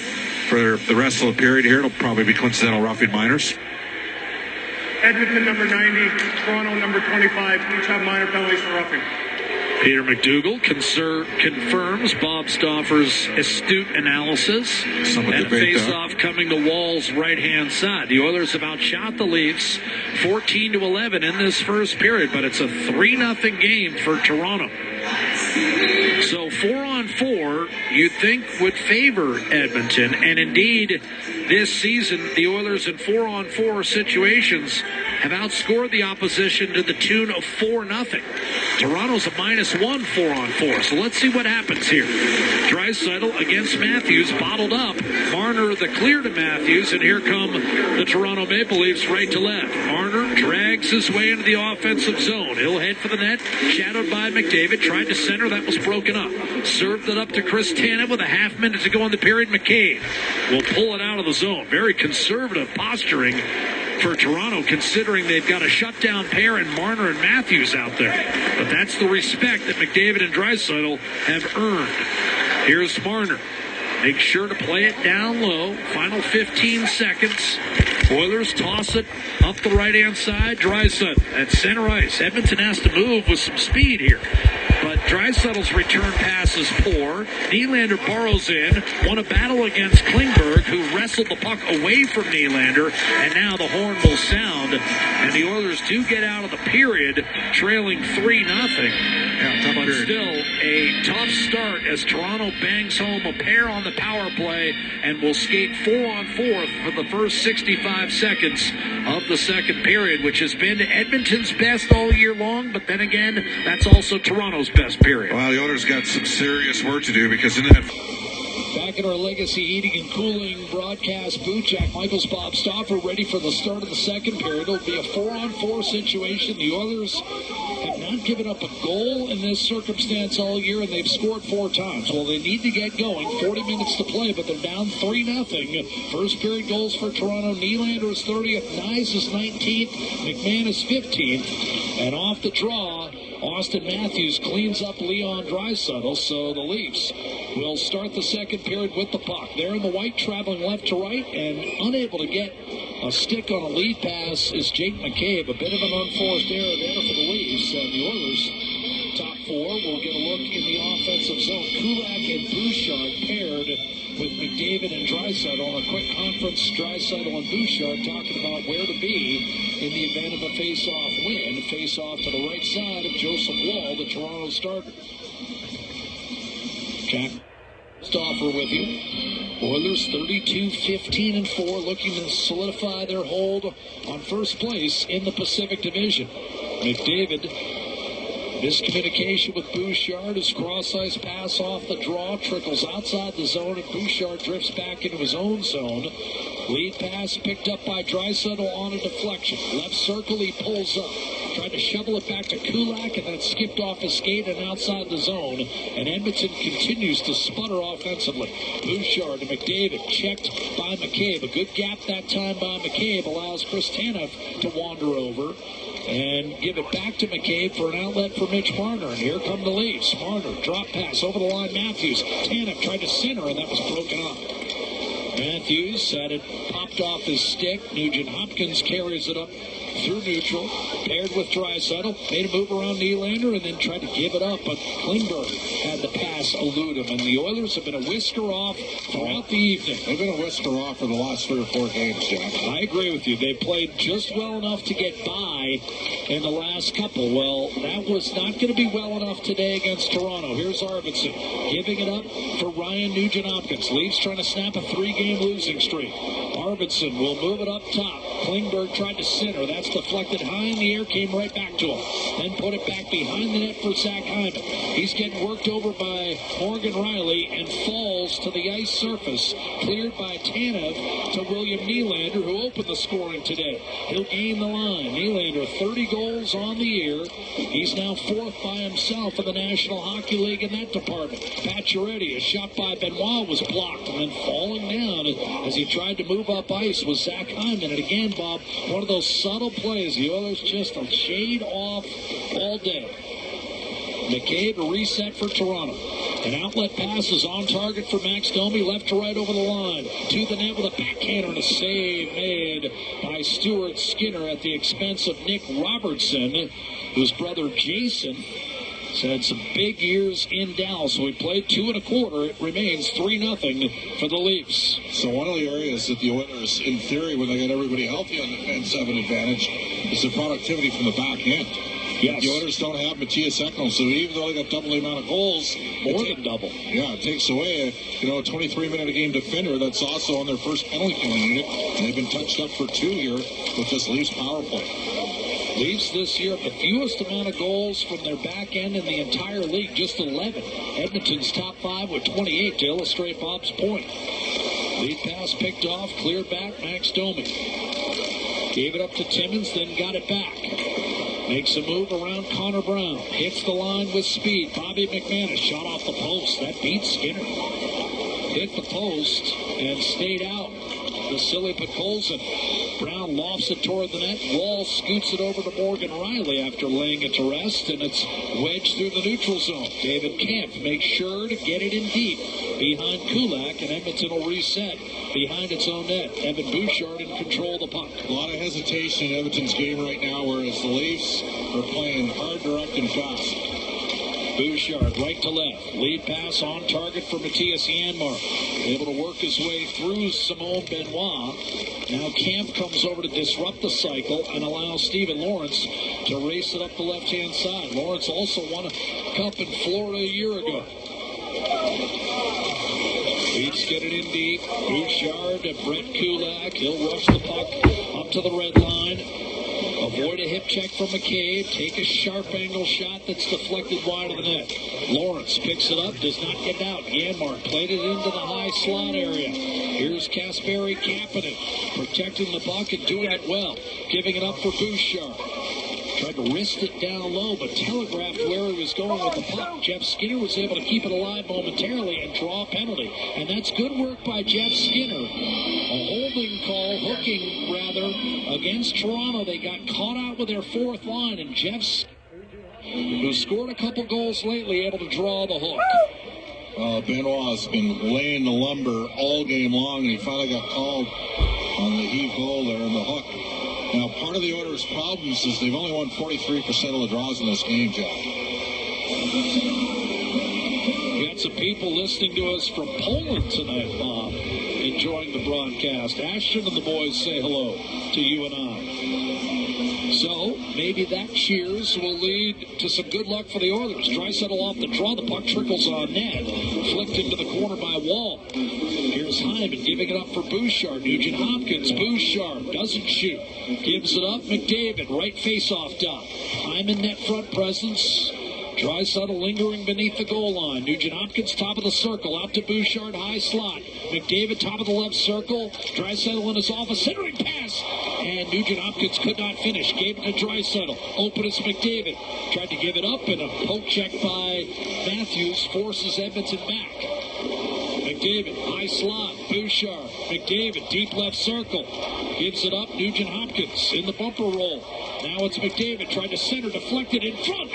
for the rest of the period here. It'll probably be coincidental roughing minors. Edmonton number 90, Toronto number 25, each have minor penalties for roughing. Peter McDougall confirms Bob Stauffer's astute analysis. And a face-off coming to Woll's right-hand side. The Oilers have outshot the Leafs 14-11 in this first period, but it's a 3-0 game for Toronto. So 4-on-4, you'd think would favor Edmonton. And indeed, this season, the Oilers in 4-on-4 situations have outscored the opposition to the tune of 4-0. Toronto's a -1 4-on-4. So let's see what happens here. Draisaitl against Matthews, bottled up. Marner the clear to Matthews, and here come the Toronto Maple Leafs right to left. Marner drags his way into the offensive zone. He'll head for the net, shadowed by McDavid. Tried to center, that was broken up. Served it up to Chris Tanev with a half minute to go in the period. McCabe will pull it out of the zone. Very conservative posturing for Toronto, considering they've got a shutdown pair in Marner and Matthews out there. But that's the respect that McDavid and Draisaitl have earned. Here's Marner. Make sure to play it down low. Final 15 seconds. Oilers toss it up the right-hand side. Draisaitl at center ice. Edmonton has to move with some speed here. But Draisaitl's return pass is poor. Nylander burrows in. Won a battle against Klingberg, who wrestled the puck away from Nylander. And now the horn will sound. And the Oilers do get out of the period, trailing 3-0. But still a tough start as Toronto bangs home a pair on the power play and will skate 4-on-4 for the first 65 seconds of the second period, which has been Edmonton's best all year long. But then again, that's also Toronto's best period. Well, the Oilers got some serious work to do because in that... Back in our Legacy Heating and Cooling broadcast booth, Jack Michaels, Bob Stauffer, ready for the start of the second period. It'll be a 4-on-4 situation. The Oilers have not given up a goal in this circumstance all year, and they've scored 4 times. Well, they need to get going. 40 minutes to play, but they're down 3-0. First period goals for Toronto. Nylander is 30th. Knies is 19th. McMahon is 15th. And off the draw, Austin Matthews cleans up Leon Draisaitl, so the Leafs will start the second period with the puck. They're in the white, traveling left to right, and unable to get a stick on a lead pass is Jake McCabe. A bit of an unforced error there for the Leafs, and the Oilers, top 4, will get a look in the offensive zone. Kulak and Bouchard paired with McDavid and Draisaitl on a quick conference. Draisaitl and Bouchard talking about where to be in the event of a face-off win. Face-off to the right side of Joseph Woll, the Toronto starter. Jack Stauffer with you. Oilers 32-15-4, looking to solidify their hold on first place in the Pacific Division. McDavid, miscommunication with Bouchard. His cross-ice pass off the draw trickles outside the zone, and Bouchard drifts back into his own zone. Lead pass picked up by Draisaitl on a deflection. Left circle, he pulls up. Tried to shovel it back to Kulak, and then skipped off his skate and outside the zone. And Edmonton continues to sputter offensively. Bouchard to McDavid, checked by McCabe. A good gap that time by McCabe allows Chris Tanev to wander over and give it back to McCabe for an outlet for Mitch Marner. And here come the Leafs. Marner, drop pass over the line, Matthews. Tanev tried to center, and that was broken up. Matthews had it popped off his stick. Nugent Hopkins carries it up through neutral, paired with Draisaitl, made a move around Nylander and then tried to give it up, but Klingberg had the pass elude him, and the Oilers have been a whisker off throughout the evening. They've been a whisker off for the last 3 or 4 games, Jack. I agree with you. They played just well enough to get by in the last couple. Well, that was not going to be well enough today against Toronto. Here's Arvidsson giving it up for Ryan Nugent-Hopkins. Leafs trying to snap a 3-game losing streak. Arvidsson will move it up top. Klingberg tried to center. That's deflected high in the air, came right back to him. Then put it back behind the net for Zach Hyman. He's getting worked over by Morgan Riley and falls to the ice surface. Cleared by Tanev to William Nylander, who opened the scoring today. He'll gain the line. Nylander, 30 goals on the year. He's now 4th by himself in the National Hockey League in that department. Pacioretty, a shot by Benoit was blocked, and then falling down as he tried to move up ice was Zach Hyman. And again, Bob, one of those subtle plays. The Oilers just a shade off all day. McCabe, a reset for Toronto. An outlet pass is on target for Max Domi, left to right over the line. To the net with a backhander and a save made by Stuart Skinner at the expense of Nick Robertson, whose brother Jason has had some big years in Dallas. So he played 2 1/4. It remains 3-0 for the Leafs. So one of the areas that the Oilers, in theory, when they get everybody healthy on the fence, have an advantage is the productivity from the back end. Yes. The Oilers don't have Matthias Ekholm, so even though they got double the amount of goals, more than double. Yeah, it takes away a 23-minute-a-game defender that's also on their first penalty killing unit, and they've been touched up for 2 here with this Leafs power play. Leafs this year the fewest amount of goals from their back end in the entire league, just 11. Edmonton's top 5 with 28 to illustrate Bob's point. Lead pass picked off, cleared back, Max Domi. Gave it up to Timmins, then got it back. Makes a move around Connor Brown. Hits the line with speed. Bobby McManus shot off the post. That beat Skinner. Hit the post and stayed out. Vasily Podkolzin. Brown lofts it toward the net. Wall scoots it over to Morgan Riley after laying it to rest, and it's wedged through the neutral zone. David Kampf makes sure to get it in deep behind Kulak, and Edmonton will reset behind its own net. Evan Bouchard in control of the puck. A lot of hesitation in Edmonton's game right now, whereas the Leafs are playing hard, direct, and fast. Bouchard right to left. Lead pass on target for Matthias Janmark. Able to work his way through Simone Benoit. Now Camp comes over to disrupt the cycle and allows Stephen Lawrence to race it up the left-hand side. Lawrence also won a cup in Florida a year ago. Leafs get it in deep. Bouchard to Brett Kulak. He'll rush the puck up to the red line. Avoid a hip check from McCabe. Take a sharp angle shot that's deflected wide of the net. Lawrence picks it up, does not get out. Janmark played it into the high slot area. Here's Kasperi Kapanen, protecting the puck and doing it well. Giving it up for Bouchard. Tried to wrist it down low, but telegraphed where he was going with the puck. Jeff Skinner was able to keep it alive momentarily and draw a penalty. And that's good work by Jeff Skinner. A holding call, hooking rather, against Toronto. They got caught out with their 4th line, and Jeff Skinner, who scored a couple goals lately, able to draw the hook. Benoit's been laying the lumber all game long, and he finally got called on the heave goal there in the hook. Now, part of the Oilers' problems is they've only won 43% of the draws in this game, Jack. We got some people listening to us from Poland tonight, Bob, enjoying the broadcast. Ashton and the boys say hello to you and I. So, maybe that cheers will lead to some good luck for the Oilers. Draisaitl off the draw. The puck trickles on net. Flicked into the corner by Wall. Here's Hyman giving it up for Bouchard. Nugent Hopkins. Bouchard doesn't shoot. Gives it up. McDavid. Right face-off dot. Hyman net front presence. Draisaitl lingering beneath the goal line. Nugent Hopkins top of the circle. Out to Bouchard. High slot. McDavid top of the left circle. Draisaitl in his office. Centering pass. And Nugent Hopkins could not finish. Gave it to Draisaitl. Open is McDavid. Tried to give it up, and a poke check by Matthews forces Edmonton back. McDavid, high slot, Bouchard. McDavid, deep left circle. Gives it up, Nugent Hopkins in the bumper roll. Now it's McDavid, tried to center, deflected in front.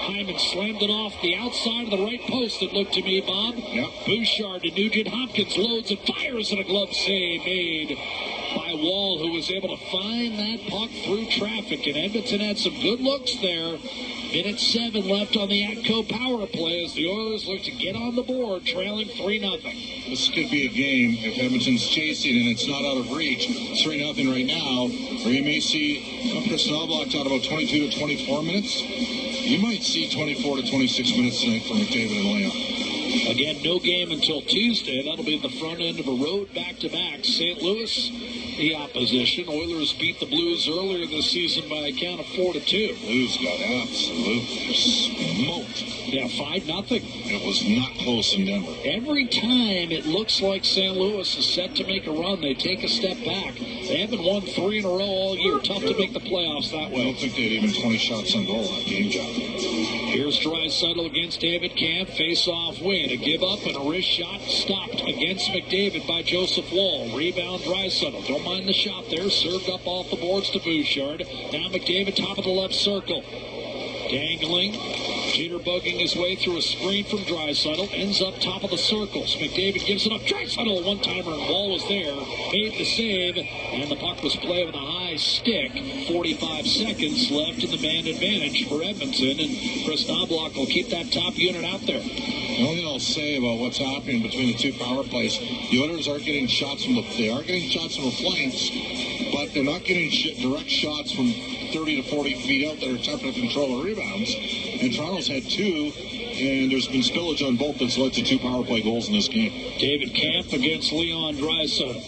Hyman slammed it off the outside of the right post, it looked to me, Bob. Yep. Bouchard to Nugent Hopkins loads and fires, and a glove save made by Wall, who was able to find that puck through traffic. And Edmonton had some good looks there. Minute 7 left on the Atco power play as the Oilers look to get on the board, trailing 3-0. This could be a game if Edmonton's chasing and it's not out of reach. It's 3-0 right now, or you may see personnel blocked out about 22 to 24 minutes. You might see 24 to 26 minutes tonight for McDavid and Leon. Again, no game until Tuesday. That'll be the front end of a road back-to-back. St. Louis, the opposition. Oilers beat the Blues earlier this season by a count of 4-2. Blues got absolutely smoked. Yeah, 5-0. It was not close in Denver. Every time it looks like St. Louis is set to make a run, they take a step back. They haven't won 3 in a row all year. Tough to make the playoffs that way. I don't think they had even 20 shots on goal that game, John. Here's Draisaitl against David Kampf. Face-off win. A give-up and a wrist shot stopped against McDavid by Joseph Wall. Rebound Draisaitl. Don't mind the shot there. Served up off the boards to Bouchard. Now McDavid top of the left circle. Dangling. Jitterbugging his way through a screen from Draisaitl. Ends up top of the circles. McDavid gives it up. Draisaitl, one-timer, and Wall was there. Made the save, and the puck was played with a high stick. 45 seconds left in the man advantage for Edmonton, and Chris Knobloch will keep that top unit out there. The only thing I'll say about what's happening between the two power plays, the Oilers are getting shots from the flanks, but they're not getting direct shots from 30 to 40 feet out that are tough to control the rebounds. And Toronto's had 2, and there's been spillage on both that's led to 2 power play goals in this game. David Kampf against Leon Draisaitl.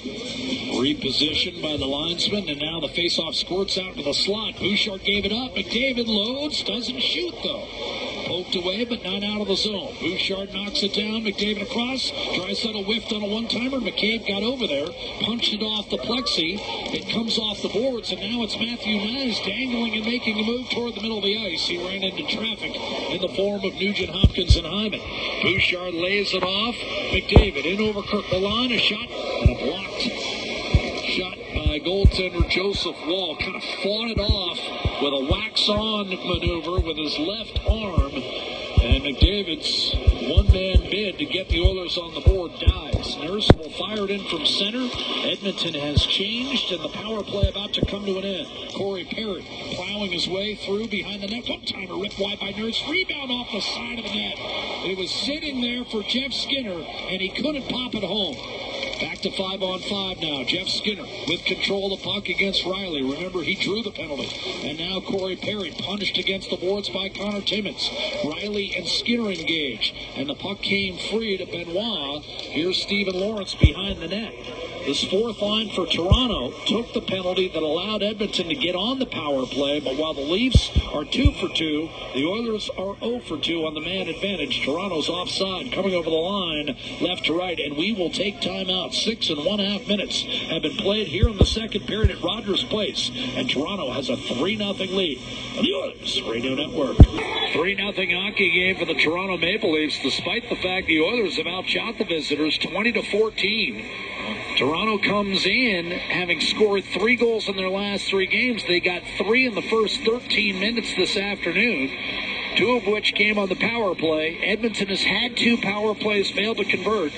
Repositioned by the linesman, and now the faceoff squirts out to the slot. Bouchard gave it up. McDavid loads, doesn't shoot though. Poked away, but not out of the zone. Bouchard knocks it down. McDavid across. Draisaitl whiffed on a one-timer. McCabe got over there, punched it off the plexi. It comes off the boards, and now it's Matthew Knies dangling and making a move toward the middle of the ice. He ran into traffic in the form of Nugent Hopkins and Hyman. Bouchard lays it off. McDavid in over the line. A shot and a blocked shot by goaltender Joseph Wall. Kind of fought it off with a wax-on maneuver with his left arm. And McDavid's one-man bid to get the Oilers on the board dies. Nurseable fired in from center. Edmonton has changed, and the power play about to come to an end. Corey Perry plowing his way through behind the net. One-timer ripped wide by Nurse. Rebound off the side of the net. It was sitting there for Jeff Skinner, and he couldn't pop it home. Back to 5-on-5 now. Jeff Skinner with control of the puck against Riley. Remember, he drew the penalty. And now Corey Perry punished against the boards by Connor Timmins. Riley and Skinner engage. And the puck came free to Benoit. Here's Stephen Lawrence behind the net. This fourth line for Toronto took the penalty that allowed Edmonton to get on the power play, but while the Leafs are 2 for 2, the Oilers are 0 for 2 on the man advantage. Toronto's offside, coming over the line left to right, and we will take time out. 6 1/2 minutes have been played here in the second period at Rogers Place, and Toronto has a 3-0 lead on the Oilers Radio Network. 3-0 hockey game for the Toronto Maple Leafs, despite the fact the Oilers have outshot the visitors 20-14. Toronto comes in having scored 3 goals in their last 3 games. They got 3 in the first 13 minutes this afternoon, 2 of which came on the power play. Edmonton has had 2 power plays, failed to convert.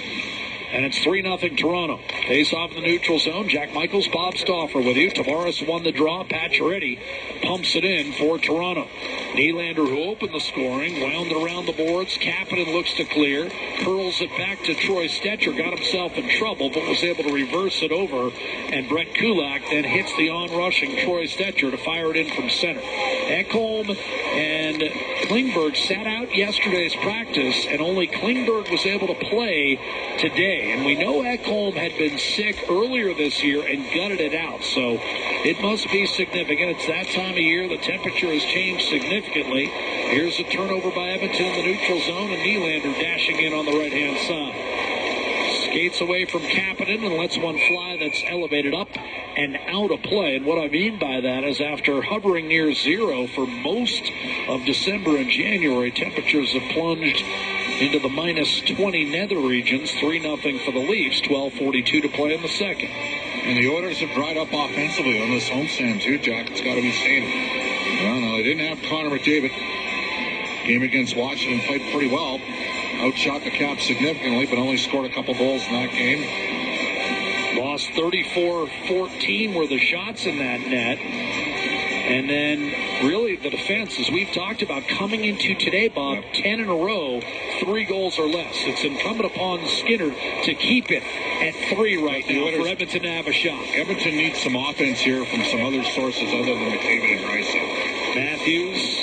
And it's 3-0 Toronto. Face off in the neutral zone. Jack Michaels, Bob Stauffer with you. Tavares won the draw. Pacioretty pumps it in for Toronto. Nylander, who opened the scoring, wound around the boards. Kapanen looks to clear. Curls it back to Troy Stetcher. Got himself in trouble, but was able to reverse it over. And Brett Kulak then hits the on-rushing Troy Stetcher to fire it in from center. Ekholm and Klingberg sat out yesterday's practice, and only Klingberg was able to play today. And we know Ekholm had been sick earlier this year and gutted it out, so it must be significant. It's that time of year. The temperature has changed significantly. Here's a turnover by Edmonton in the neutral zone, and Nylander dashing in on the right-hand side. Skates away from Kapanen and lets one fly that's elevated up and out of play. And what I mean by that is after hovering near 0 for most of December and January, temperatures have plunged into the minus 20 nether regions. 3-0 for the Leafs, 12:42 to play in the second. And the Oilers have dried up offensively on this homestand too, Jack. It's got to be stated. Well, no, they didn't have Connor McDavid. Game against Washington played pretty well. Outshot the Caps significantly, but only scored a couple goals in that game. Lost 34-14 were the shots in that net. And then, really, the defense, as we've talked about, coming into today, Bob, 10 in a row, 3 goals or less. It's incumbent upon Skinner to keep it at 3 right now for Edmonton to have a shot. Edmonton needs some offense here from some other sources other than McDavid and Draisaitl. Matthews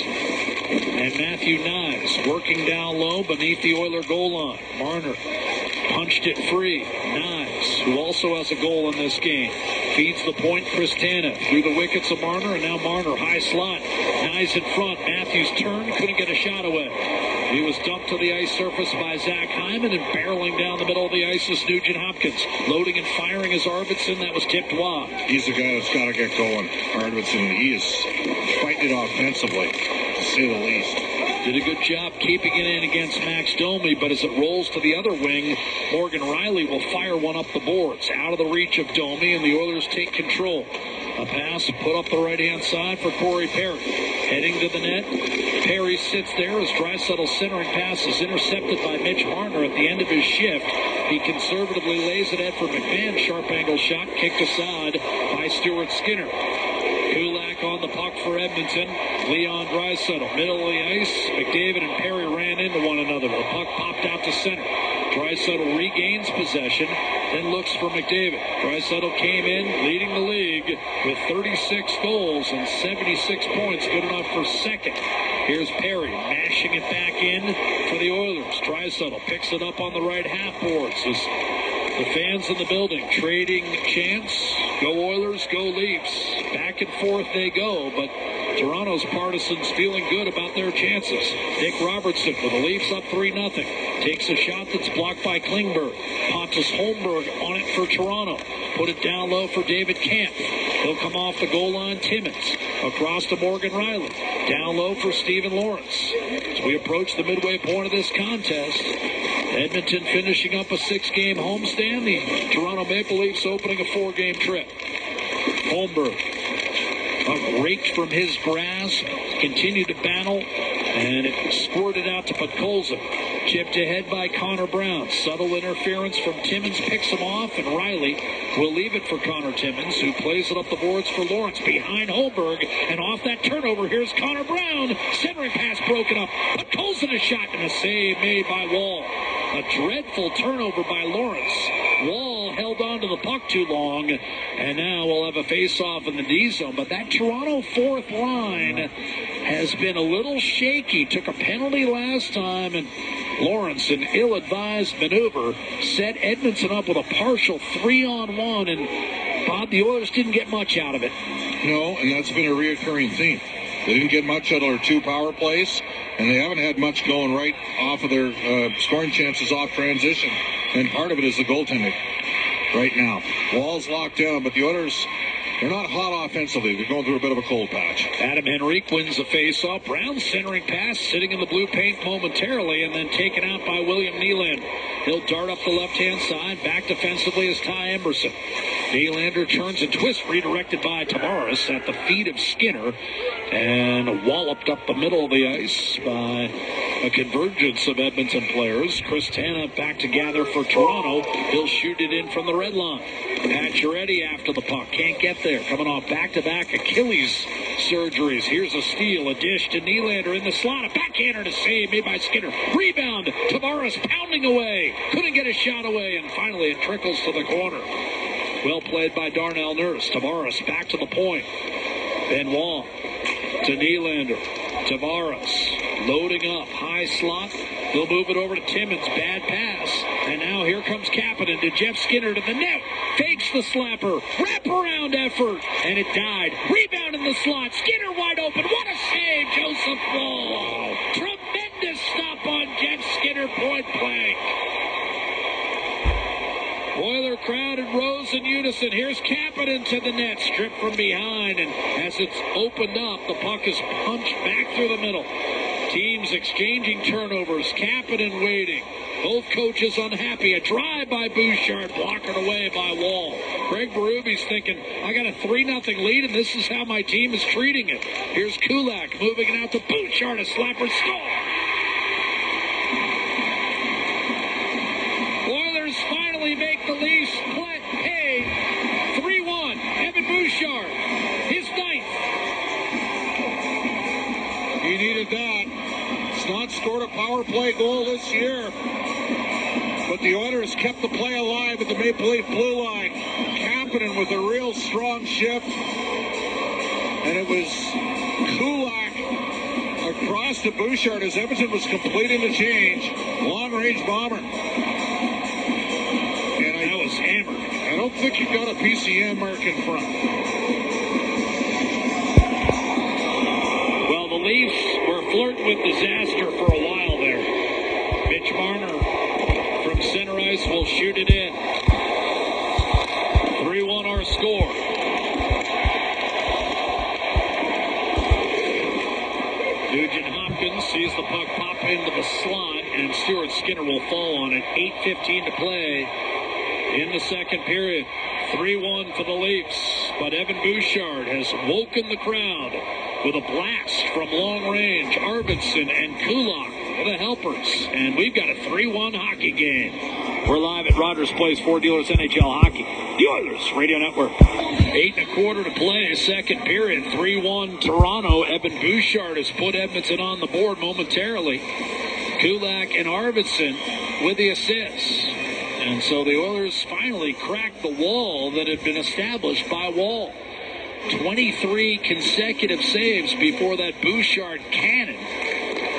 and Matthew Knies working down low beneath the Oiler goal line. Marner punched it free. Knies, who also has a goal in this game, feeds the point. Chris Tanev through the wickets of Marner, and now Marner high slot. Knies in front. Matthews turned, couldn't get a shot away. He was dumped to the ice surface by Zach Hyman, and barreling down the middle of the ice is Nugent Hopkins. Loading and firing is Arvidsson. That was tipped wide. He's the guy that's got to get going. Arvidsson, he is fighting it offensively, to say the least. Did a good job keeping it in against Max Domi, but as it rolls to the other wing, Morgan Riley will fire one up the boards. Out of the reach of Domi, and the Oilers take control. A pass put up the right-hand side for Corey Perry. Heading to the net, Perry sits there as Draisaitl's centering pass is intercepted by Mitch Marner at the end of his shift. He conservatively lays it at for McMahon. Sharp angle shot kicked aside by Stuart Skinner. Kulak on the puck for Edmonton. Leon Draisaitl, middle of the ice. McDavid and Perry ran into one another. The puck popped out to center. Draisaitl regains possession, then looks for McDavid. Draisaitl came in, leading the league with 36 goals and 76 points, good enough for second. Here's Perry mashing it back in for the Oilers. Draisaitl picks it up on the right half boards as the fans in the building trading chants. Go Oilers, go Leafs. Back and forth they go, but Toronto's partisans feeling good about their chances. Nick Robertson with the Leafs up 3-0. Takes a shot that's blocked by Klingberg. Pontus Holmberg on it for Toronto. Put it down low for David Kampf. He'll come off the goal line. Timmins across to Morgan Riley. Down low for Stephen Lawrence. As we approach the midway point of this contest, Edmonton finishing up a 6-game homestand. The Toronto Maple Leafs opening a 4-game trip. Holmberg raked from his grasp, continued to battle, and it squirted out to Podkolzin. Chipped ahead by Connor Brown. Subtle interference from Timmins picks him off, and Riley will leave it for Connor Timmins, who plays it up the boards for Lawrence behind Holmberg, and off that turnover, here's Connor Brown. Centering pass broken up. Podkolzin a shot, and a save made by Wall. A dreadful turnover by Lawrence. Wall held on to the puck too long, and now we'll have a face-off in the D zone. But that Toronto fourth line has been a little shaky. Took a penalty last time, and Lawrence, an ill-advised maneuver, set Edmonton up with a partial 3-on-1, and Bob, the Oilers didn't get much out of it. No, and that's been a reoccurring theme. They didn't get much out of their 2 power plays, and they haven't had much going right off of their scoring chances off transition. And part of it is the goaltending right now. Wall's locked down, but the Oilers, they're not hot offensively. They're going through a bit of a cold patch. Adam Henrique wins the faceoff. Brown centering pass, sitting in the blue paint momentarily, and then taken out by William Nylander. He'll dart up the left-hand side. Back defensively is Ty Emberson. Nylander turns and twists, redirected by Tavares at the feet of Skinner, and walloped up the middle of the ice by a convergence of Edmonton players. Chris Tanev back to gather for Toronto. He'll shoot it in from the red line. Pacioretty after the puck. Can't get there. Coming off back-to-back Achilles surgeries. Here's a steal. A dish to Nylander in the slot. A backhander to save made by Skinner. Rebound. Tavares pounding away. Couldn't get a shot away. And finally it trickles to the corner. Well played by Darnell Nurse. Tavares back to the point. Benoit to Nylander. Tavares loading up. High slot. He'll move it over to Timmins. Bad pass. And now here comes Kapanen to Jeff Skinner to the net. Fakes the slapper. Wraparound effort. And it died. Rebound in the slot. Skinner wide open. What a save. Joseph Wall. Tremendous stop on Jeff Skinner. Point blank. Oiler crowd and rose in unison. Here's Kapanen to the net, stripped from behind, and as it's opened up, the puck is punched back through the middle. Teams exchanging turnovers. Kapanen waiting. Both coaches unhappy. A drive by Bouchard, blocked away by Wall. Craig Berube's thinking, I got a 3-0 lead, and this is how my team is treating it. Here's Kulak moving it out to Bouchard, a slapper score. only goal this year. But the Oilers kept the play alive at the Maple Leaf blue line. Kapanen with a real strong shift. And it was Kulak across to Bouchard as Edmonton was completing the change. Long-range bomber. And that was hammered. I don't think he got a PCM mark in front. Well, the Leafs were flirting with disaster for a while there. Mitch Marner from center ice will shoot it in. 3-1 our score. Nugent Hopkins sees the puck pop into the slot, and Stuart Skinner will fall on it. 8:15 to play in the second period. 3-1 for the Leafs, but Evan Bouchard has woken the crowd with a blast from long range. Arvidsson and Kulak are the helpers, and we've got a 3-1 hockey game. We're live at Rogers Place, Ford Dealers NHL Hockey, the Oilers Radio Network. 8:25 to play, second period. 3-1 Toronto. Evan Bouchard has put Edmonton on the board momentarily. Kulak and Arvidsson with the assists. And so the Oilers finally cracked the wall that had been established by Wall. 23 consecutive saves before that Bouchard cannon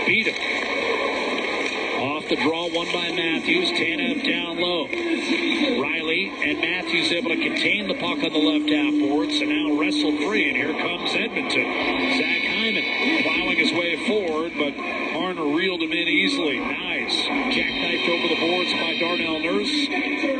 beat him. Off the draw, won by Matthews. Tanev down low. Riley and Matthews able to contain the puck on the left half boards, and now wrestled free, and here comes Edmonton. Zach Hyman plowing his way forward, but Marner reeled him in easily. Nice. Jackknifed over the boards by Darnell Nurse.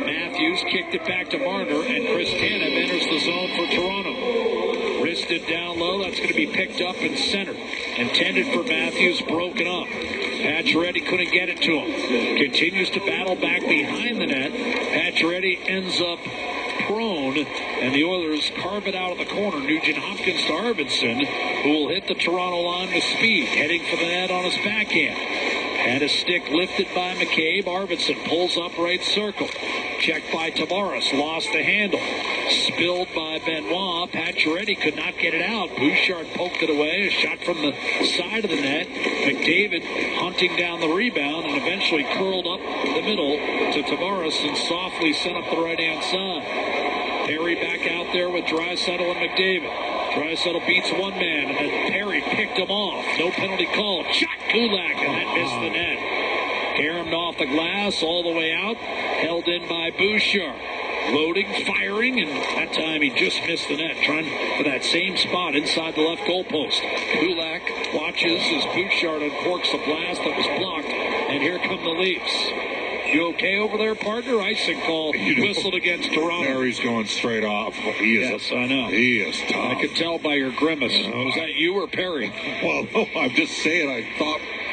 Matthews kicked it back to Marner, and Chris Tanev enters the zone for Toronto. Wristed down low. That's going to be picked up and centered. Intended for Matthews, broken up. Pacioretty couldn't get it to him. Continues to battle back behind the net. Pacioretty ends up prone, and the Oilers carve it out of the corner. Nugent Hopkins to Arvidsson, who will hit the Toronto line with speed, heading for the net on his backhand. Had a stick lifted by McCabe. Arvidsson pulls up right circle. Checked by Tavares. Lost the handle. Spilled by Benoit. Pacioretty could not get it out. Bouchard poked it away. A shot from the side of the net. McDavid hunting down the rebound and eventually curled up the middle to Tavares and softly sent up the right-hand side. Perry back out there with Draisaitl and McDavid. Draisaitl beats one man, and then Perry picked him off. No penalty called. Shot Kulak, and that missed the net. Caromed off the glass all the way out. Held in by Bouchard. Loading, firing, and that time he just missed the net. Trying for that same spot inside the left goalpost. Kulak watches as Bouchard uncorks the blast that was blocked, and here come the Leafs. You okay over there, partner? Icing call whistled against Toronto. Perry's going straight off. Yes, I know. He is tough. I could tell by your grimace. Was that you or Perry? Well, no, I'm just saying.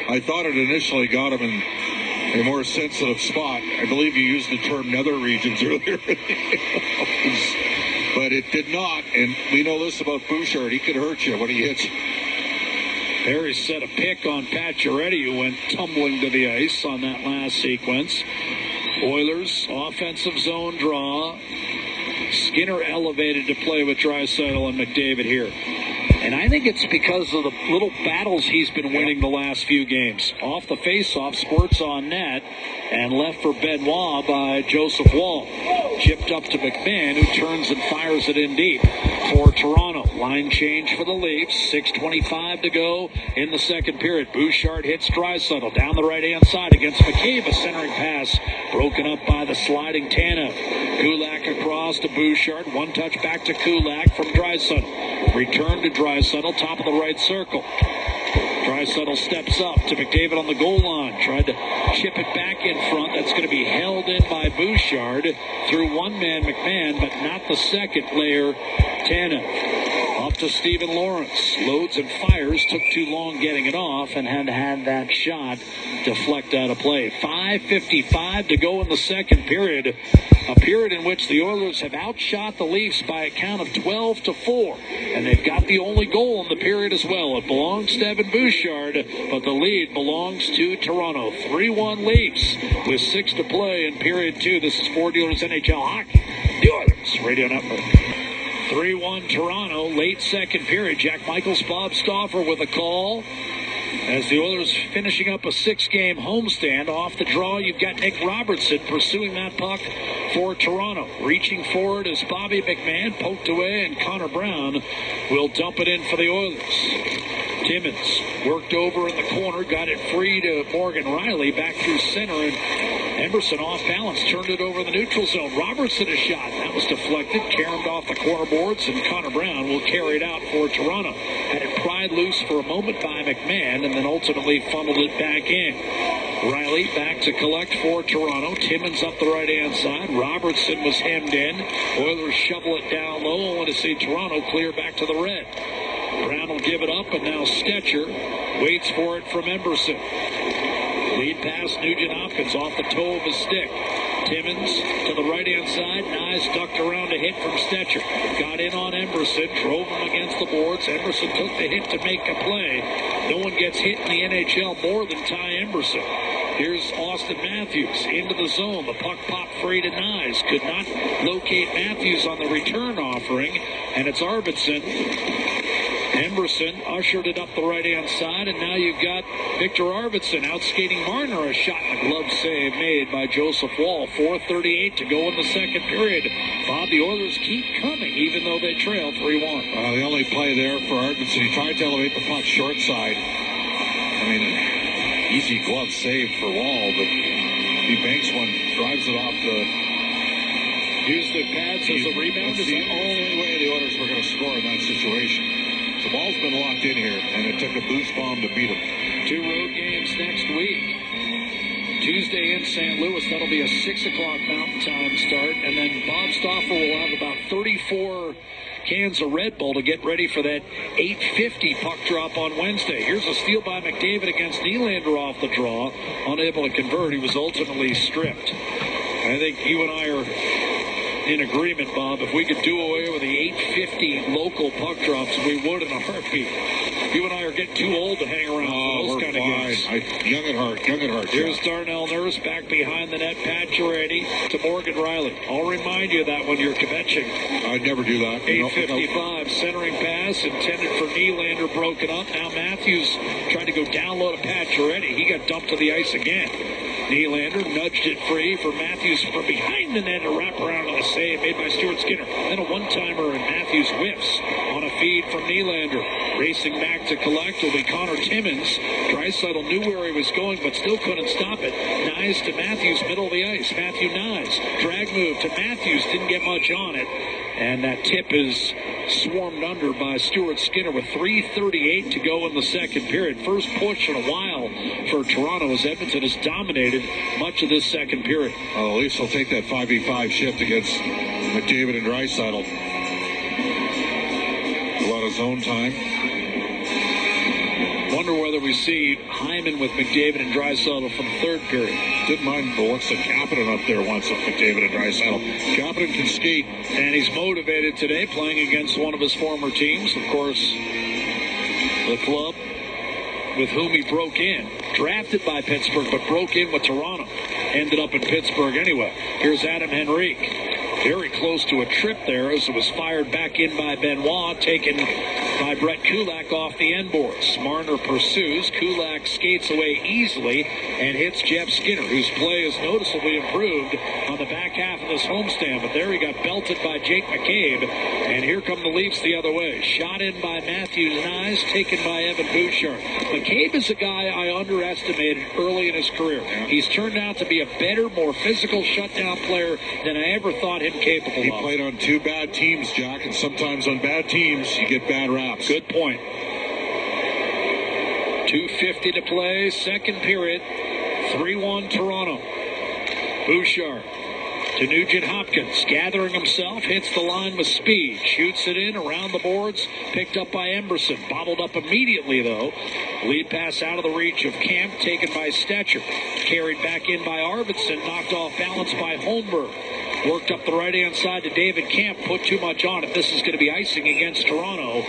I thought it initially got him in a more sensitive spot. I believe you used the term nether regions earlier. But it did not. And we know this about Bouchard. He could hurt you when he hits. Perry set a pick on Pacioretty, who went tumbling to the ice on that last sequence. Oilers, offensive zone draw. Skinner elevated to play with Draisaitl and McDavid here. And I think it's because of the little battles he's been winning the last few games. Off the faceoff, squirts on net, and left for Benoit by Joseph Wall. Chipped up to McMahon, who turns and fires it in deep for Toronto. Line change for the Leafs. 6:25 to go in the second period. Bouchard hits Draisaitl down the right-hand side against McCabe. A centering pass broken up by the sliding Tanev. Kulak across to Bouchard. One touch back to Kulak from Draisaitl. Return to Draisaitl, top of the right circle. Draisaitl steps up to McDavid on the goal line. Tried to chip it back in front. That's going to be held in by Bouchard through one man, McMahon, but not the second player, Tanev. Up to Stephen Lawrence. Loads and fires. Took too long getting it off and had that shot deflect out of play. 5:55 to go in the second period. A period in which the Oilers have outshot the Leafs by a count of 12-4. And they've got the only goal in the period as well. It belongs to Evan Bouchard, but the lead belongs to Toronto. 3-1 Leafs with 6 to play in period 2. This is Ford Dealers NHL Hockey, the Oilers Radio Network. 3-1 Toronto, late second period. Jack Michaels, Bob Stauffer with a call. As the Oilers finishing up a 6-game homestand. Off the draw, you've got Nick Robertson pursuing that puck for Toronto. Reaching forward is Bobby McMahon, poked away, and Connor Brown will dump it in for the Oilers. Timmins worked over in the corner, got it free to Morgan Riley, back through center, and Emerson off balance, turned it over in the neutral zone. Robertson a shot. That was deflected, caromed off the corner boards, and Connor Brown will carry it out for Toronto. Had it pried loose for a moment by McMahon, and then ultimately funneled it back in. Riley back to collect for Toronto. Timmins up the right-hand side. Robertson was hemmed in. Oilers shovel it down low. I want to see Toronto clear back to the red. Brown will give it up, and now Stetcher waits for it from Emberson. Lead pass, Nugent Hopkins off the toe of his stick. Timmins to the right-hand side. Nyes ducked around a hit from Stetcher. Got in on Emberson, drove him against the boards. Emberson took the hit to make a play. No one gets hit in the NHL more than Ty Emberson. Here's Austin Matthews into the zone. The puck popped free to Nyes. Could not locate Matthews on the return offering, and it's Arvidsson. Emberson ushered it up the right-hand side, and now you've got Victor Arvidsson outskating Marner. A shot and a glove save made by Joseph Wall. 4:38 to go in the second period. Bob, the Oilers keep coming, even though they trail 3-1. The only play there for Arvidsson, he tried to elevate the puck short side. I mean, easy glove save for Wall, but he banks one, drives it off the... Used the pads as a rebound. That's the only way the Oilers were going to score in that situation. The ball's been locked in here, and it took a boost bomb to beat him. 2 road games next week. Tuesday in St. Louis, that'll be a 6 o'clock Mountain Time start. And then Bob Stauffer will have about 34 cans of Red Bull to get ready for that 8:50 puck drop on Wednesday. Here's a steal by McDavid against Nylander off the draw. Unable to convert, he was ultimately stripped. I think you and I are in agreement, Bob. If we could do away with the 8:50 local puck drops, we would in a heartbeat. You and I are getting too old to hang around for those kind of games. Young at heart. Here's Darnell Nurse back behind the net. Pat Girardi to Morgan Riley. I'll remind you of that when you're kvetching. I'd never do that. 8:55 centering pass intended for Nylander, broken up. Now Matthews tried to go down low to Pat Girardi. He got dumped to the ice again. Nylander nudged it free for Matthews from behind the net to wrap around on a save made by Stuart Skinner. Then a one-timer, and Matthews whiffs on a feed from Nylander. Racing back to collect will be Connor Timmins. Draisaitl knew where he was going, but still couldn't stop it. Nyes to Matthews, middle of the ice. Matthew Nyes. Drag move to Matthews, didn't get much on it. And that tip is swarmed under by Stuart Skinner with 3:38 to go in the second period. First push in a while for Toronto as Edmonton has dominated much of this second period. Well, at least they'll take that 5v5 shift against McDavid and Draisaitl. A lot of zone time. Wonder whether we see Hyman with McDavid and Draisaitl for the third period. Didn't mind Alexa Kapanen up there once with McDavid and Draisaitl. Kapanen can skate. And he's motivated today, playing against one of his former teams. Of course, the club with whom he broke in. Drafted by Pittsburgh, but broke in with Toronto. Ended up in Pittsburgh anyway. Here's Adam Henrique. Very close to a trip there as it was fired back in by Benoit, taken by Brett Kulak off the end boards. Marner pursues. Kulak skates away easily and hits Jeff Skinner, whose play is noticeably improved on the back half of this homestand. But there he got belted by Jake McCabe, and here come the Leafs the other way. Shot in by Matthew Nyes, taken by Evan Bouchard. McCabe is a guy I underestimated early in his career. He's turned out to be a better, more physical shutdown player than I ever thought him capable of. He played on 2 bad teams, Jack, and sometimes on bad teams you get bad raps. Good point. 2:50 to play, second period. 3-1 Toronto. Bouchard to Nugent Hopkins, gathering himself, hits the line with speed, shoots it in around the boards, picked up by Emberson, bottled up immediately though. Lead pass out of the reach of Camp, taken by Stetcher, carried back in by Arvidsson, knocked off balance by Holmberg. Worked up the right-hand side to David Camp, put too much on it. This is going to be icing against Toronto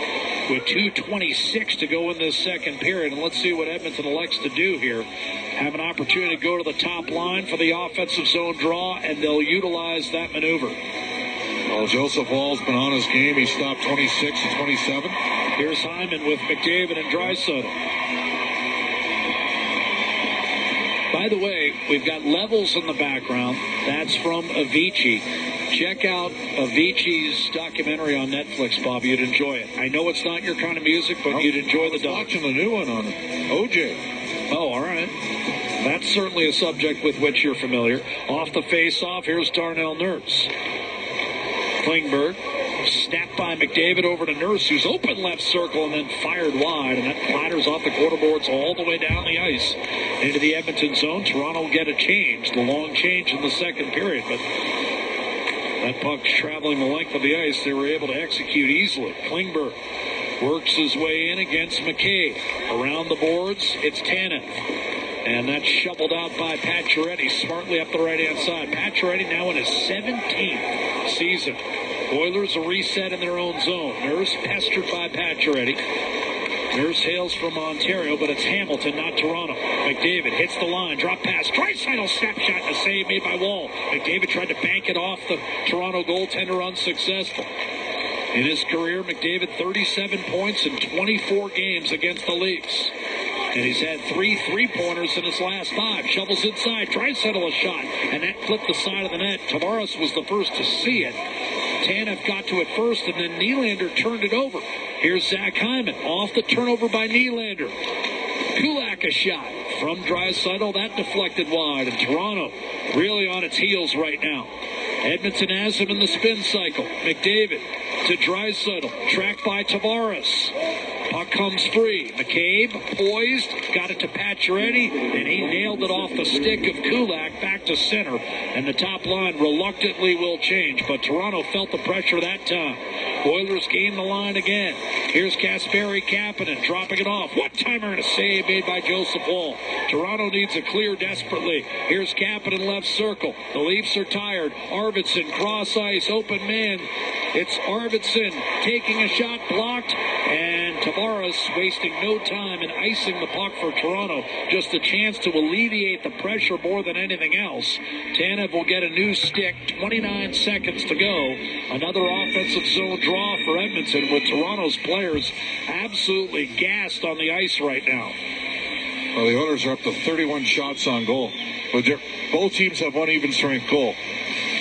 with 2:26 to go in this second period. And let's see what Edmonton elects to do here. Have an opportunity to go to the top line for the offensive zone draw, and they'll utilize that maneuver. Well, Joseph Wall's been on his game. He stopped 26 and 27. Here's Hyman with McDavid and Draisaitl. By the way, we've got Levels in the background. That's from Avicii. Check out Avicii's documentary on Netflix, Bob. You'd enjoy it. I know it's not your kind of music, but you'd enjoy the doc. Watching the new one on OJ. Oh, all right. That's certainly a subject with which you're familiar. Off the face-off, here's Darnell Nurse. Klingberg, snapped by McDavid over to Nurse, who's open left circle and then fired wide, and that clatters off the quarter boards all the way down the ice into the Edmonton zone. Toronto will get a change, the long change in the second period, but that puck's traveling the length of the ice. They were able to execute easily. Klingberg works his way in against McCabe. Around the boards, it's Tanev. And that's shoveled out by Pacioretty smartly up the right-hand side. Pacioretty now in his 17th season. Oilers a reset in their own zone. Nurse pestered by Pacioretty. Nurse hails from Ontario, but it's Hamilton, not Toronto. McDavid hits the line, drop pass. Draisaitl snapshot and a save made by Wall. McDavid tried to bank it off the Toronto goaltender, unsuccessful. In his career, McDavid 37 points in 24 games against the Leafs. And he's had 3 3-pointers in his last 5. Shovels inside, Draisaitl a shot, and that clipped the side of the net. Tavares was the first to see it. Tanev got to it first, and then Nylander turned it over. Here's Zach Hyman off the turnover by Nylander. Kulak a shot from Draisaitl. That deflected wide, and Toronto really on its heels right now. Edmonton has him in the spin cycle. McDavid to Draisaitl, tracked by Tavares. Puck comes free. McCabe poised, got it to Pacioretty, and he nailed it off the stick of Kulak back to center. And the top line reluctantly will change, but Toronto felt the pressure that time. Oilers gain the line again. Here's Kasperi Kapanen dropping it off. One-timer and a save made by Joseph Wall. Toronto needs a clear desperately. Here's Kapanen left circle. The Leafs are tired. Arvidsson cross ice, open man. It's Arvidsson taking a shot, blocked, and Tavares wasting no time in icing the puck for Toronto. Just a chance to alleviate the pressure more than anything else. Tanev will get a new stick, 29 seconds to go. Another offensive zone draw for Edmonton, with Toronto's players absolutely gassed on the ice right now. Well, the Oilers are up to 31 shots on goal. But both teams have one even strength goal.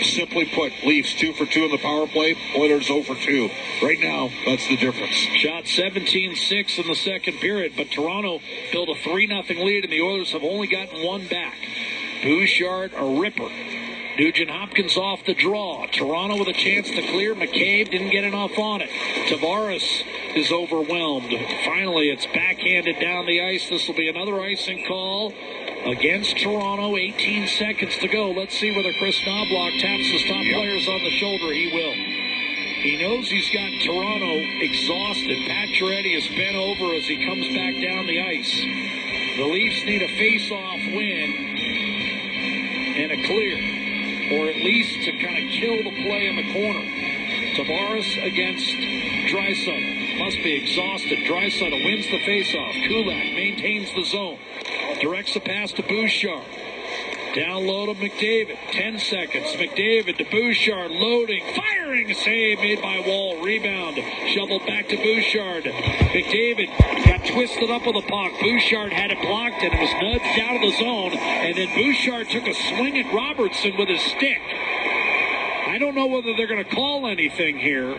Simply put, Leafs 2 for 2 in the power play, Oilers 0 for 2. Right now, that's the difference. Shot 17-6 in the second period, but Toronto built a 3-0 lead, and the Oilers have only gotten one back. Bouchard, a ripper. Nugent-Hopkins off the draw. Toronto with a chance to clear. McCabe didn't get enough on it. Tavares is overwhelmed. Finally, it's backhanded down the ice. This will be another icing call against Toronto. 18 seconds to go. Let's see whether Chris Knobloch taps his top players on the shoulder. He will. He knows he's got Toronto exhausted. Pacioretty is bent over as he comes back down the ice. The Leafs need a face-off win and a clear, or at least to kind of kill the play in the corner. Tavares against Draisaitl. Must be exhausted. Draisaitl wins the face-off. Kulak maintains the zone. Directs the pass to Bouchard. Down low to McDavid. 10 seconds. McDavid to Bouchard. Loading. Firing. Save made by Wall. Rebound. Shoveled back to Bouchard. McDavid got twisted up with the puck. Bouchard had it blocked, and it was nudged out of the zone. And then Bouchard took a swing at Robertson with his stick. I don't know whether they're going to call anything here.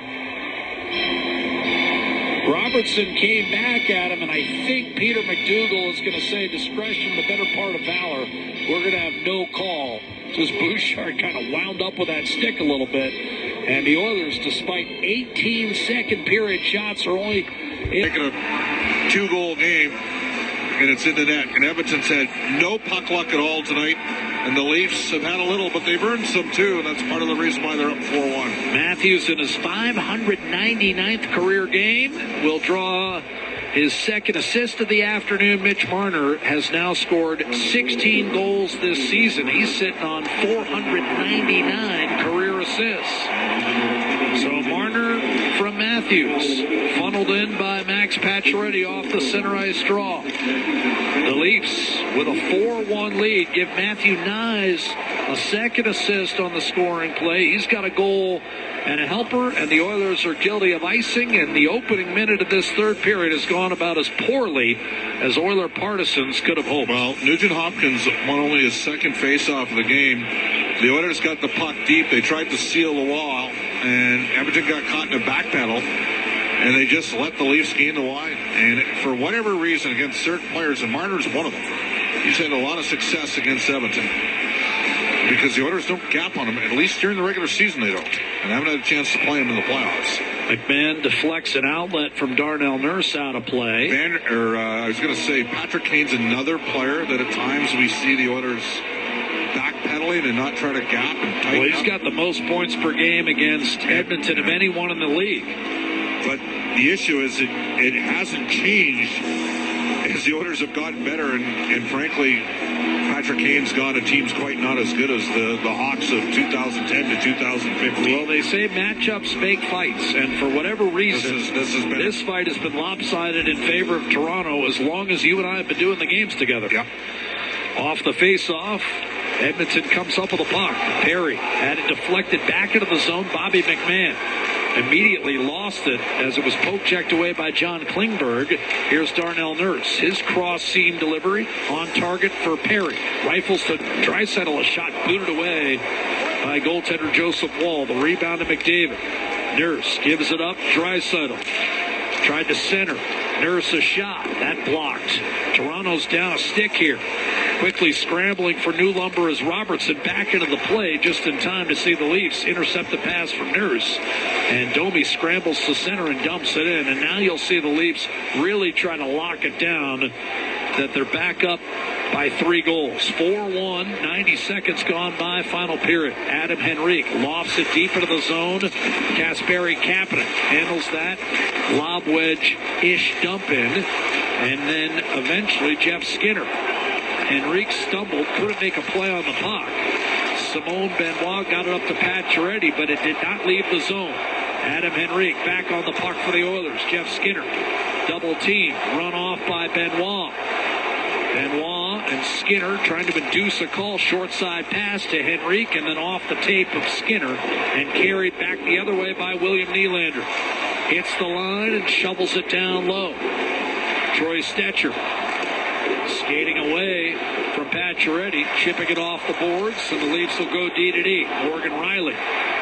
Robertson came back at him, and I think Peter McDougall is going to say discretion, the better part of valor. We're going to have no call. Because Bouchard kind of wound up with that stick a little bit. And the Oilers, despite 18 second period shots, are only making a 2-goal game, and it's in the net. And Edmonton's had no puck luck at all tonight. And the Leafs have had a little, but they've earned some too, and that's part of the reason why they're up 4-1. Matthews in his 599th career game will draw his second assist of the afternoon. Mitch Marner has now scored 16 goals this season. He's sitting on 499 career assists. So Marner from Matthews. Funneled in by Max Pacioretty off the center ice draw. The Leafs, with a 4-1 lead, give Matthew Nyes a second assist on the scoring play. He's got a goal and a helper, and the Oilers are guilty of icing, and the opening minute of this third period has gone about as poorly as Oiler partisans could have hoped. Well, Nugent Hopkins won only his second face-off of the game. The Oilers got the puck deep. They tried to seal the wall, and Edmonton got caught in a back pedal, and they just let the Leafs gain the wide. And for whatever reason, against certain players, and Marner's one of them, he's had a lot of success against Edmonton. Because the Oilers don't gap on him, at least during the regular season they don't. And I haven't had a chance to play him in the playoffs. McMahon deflects an outlet from Darnell Nurse out of play. I was going to say, Patrick Kane's another player that at times we see the Oilers backpedaling and not try to gap and tighten Well, he's got the most points per game against Edmonton of anyone in the league. But the issue is it hasn't changed as the Oilers have gotten better, and frankly, Patrick Kane's gone to teams quite not as good as the Hawks of 2010 to 2015. Well, they say matchups make fights, and for whatever reason, this fight has been lopsided in favor of Toronto as long as you and I have been doing the games together. Yeah. Off the face-off, Edmonton comes up with a puck. Perry had it deflected back into the zone. Bobby McMahon immediately lost it as it was poke-checked away by John Klingberg. Here's Darnell Nurse. His cross-seam delivery on target for Perry. Rifles to Draisaitl, a shot booted away by goaltender Joseph Wall. The rebound to McDavid. Nurse gives it up. Draisaitl tried to center. Nurse a shot. That blocked. Toronto's down a stick here. Quickly scrambling for new lumber as Robertson back into the play just in time to see the Leafs intercept the pass from Nurse. And Domi scrambles to center and dumps it in. And now you'll see the Leafs really try to lock it down, that they're back up by 3 goals. 4-1, 90 seconds gone by, final period. Adam Henrique lofts it deep into the zone. Kasperi Kapanen handles that lob wedge-ish dump in. And then eventually Jeff Skinner. Henrique stumbled, couldn't make a play on the puck. Simone Benoit got it up to Pacioretty, but it did not leave the zone. Adam Henrique back on the puck for the Oilers. Jeff Skinner, double team, run off by Benoit. Benoit and Skinner trying to induce a call, short side pass to Henrique, and then off the tape of Skinner and carried back the other way by William Nylander. Hits the line and shovels it down low. Troy Stetcher skating away from Pacioretty, chipping it off the boards, and the Leafs will go D-to-D. Morgan Riley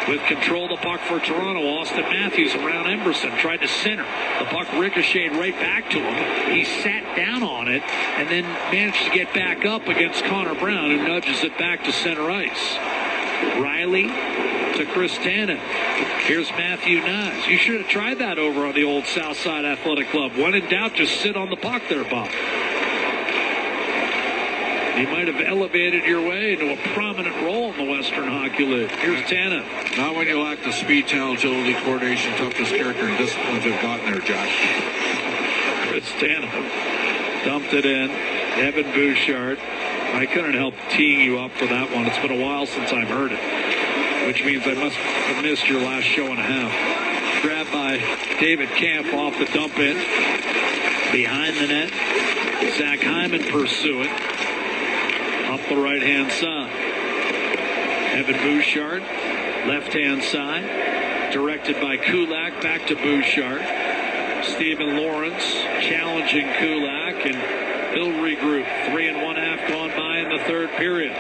with control of the puck for Toronto. Austin Matthews around Emberson, tried to center. The puck ricocheted right back to him. He sat down on it and then managed to get back up against Connor Brown, who nudges it back to center ice. Riley to Chris Tannen. Here's Matthew Nyes. You should have tried that over on the old Southside Athletic Club. When in doubt, just sit on the puck there, Bob. He might have elevated your way into a prominent role in the Western Hockey League. Here's Tannen. Not when you lack the speed, talent, agility, coordination, toughness, character, and discipline they've gotten there, Jack. Chris Tannen dumped it in. Evan Bouchard. I couldn't help teeing you up for that one. It's been a while since I've heard it, which means I must have missed your last show and a half. Grabbed by David Kampf off the dump in. Behind the net. Zach Hyman pursuing. Up the right-hand side. Evan Bouchard, left-hand side. Directed by Kulak, back to Bouchard. Stephen Lawrence challenging Kulak, and he'll regroup. 3.5 gone by in the third period.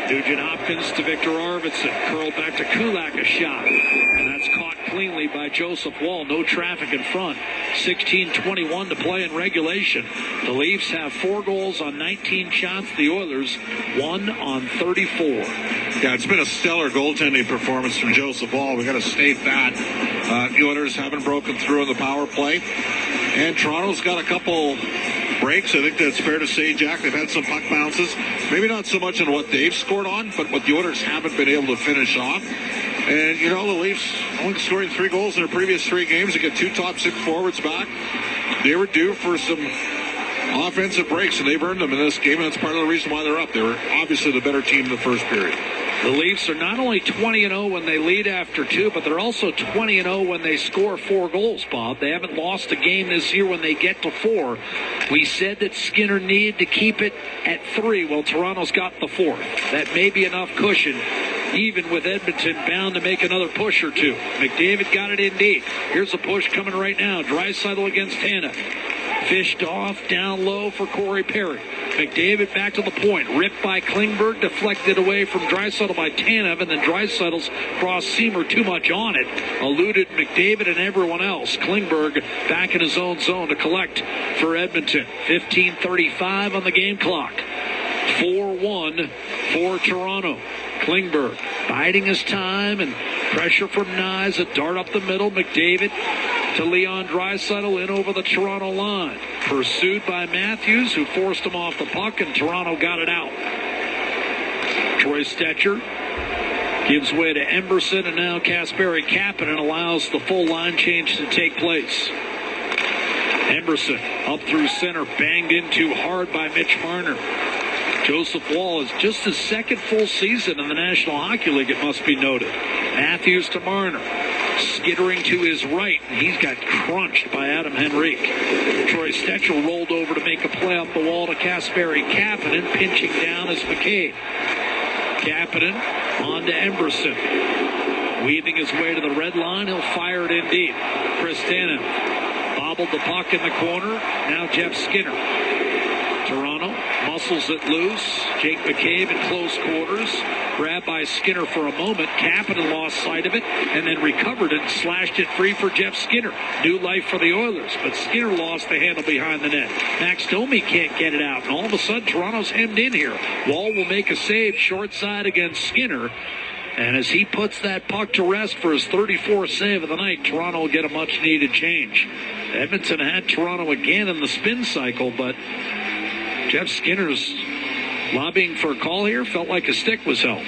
Nugent Hopkins to Victor Arvidsson. Curled back to Kulak, a shot. And that's caught cleanly by Joseph Wall. No traffic in front. 16:21 to play in regulation. The Leafs have 4 goals on 19 shots. The Oilers 1 on 34. Yeah, it's been a stellar goaltending performance from Joseph Wall. We got to state that. The Oilers haven't broken through in the power play. And Toronto's got a couple breaks. I think that's fair to say, Jack. They've had some puck bounces. Maybe not so much on what they've scored on, but what the Oilers haven't been able to finish off. And, you know, the Leafs only scoring 3 goals in their previous 3 games. They get 2 top 6 forwards back. They were due for some offensive breaks, and they've earned them in this game, and that's part of the reason why they're up. They were obviously the better team in the first period. The Leafs are not only 20-0 when they lead after 2, but they're also 20-0 when they score 4 goals, Bob. They haven't lost a game this year when they get to 4. We said that Skinner needed to keep it at 3. Well, Toronto's got the 4th. That may be enough cushion, even with Edmonton bound to make another push or 2. McDavid got it in deep. Here's a push coming right now. Draisaitl against Tanev. Fished off down low for Corey Perry. McDavid back to the point. Ripped by Klingberg. Deflected away from Draisaitl by Tanev. And then Draisaitl's cross-seamer too much on it. Eluded McDavid and everyone else. Klingberg back in his own zone to collect for Edmonton. 15:35 on the game clock. 4-1 for Toronto. Klingberg biding his time and pressure from Nyes. A dart up the middle. McDavid to Leon Draisaitl in over the Toronto line. Pursued by Matthews, who forced him off the puck, and Toronto got it out. Troy Stetcher gives way to Emberson, and now Kasperi Kapanen allows the full line change to take place. Emberson up through center, banged into hard by Mitch Marner. Joseph Woll is just his second full season in the National Hockey League, it must be noted. Matthews to Marner. Skittering to his right, and he's got crunched by Adam Henrique. Troy Stetcher rolled over to make a play up the wall to Kasperi Kapanen, pinching down as McCabe. Kapanen on to Emberson. Weaving his way to the red line, he'll fire it in deep. Chris Tanev bobbled the puck in the corner, now Jeff Skinner. Toronto muscles it loose. Jake McCabe in close quarters. Grabbed by Skinner for a moment. Kapanen lost sight of it and then recovered and slashed it free for Jeff Skinner. New life for the Oilers, but Skinner lost the handle behind the net. Max Domi can't get it out, and all of a sudden Toronto's hemmed in here. Wall will make a save short side against Skinner. And as he puts that puck to rest for his 34th save of the night, Toronto will get a much-needed change. Edmonton had Toronto again in the spin cycle, but Jeff Skinner's lobbying for a call here. Felt like a stick was held.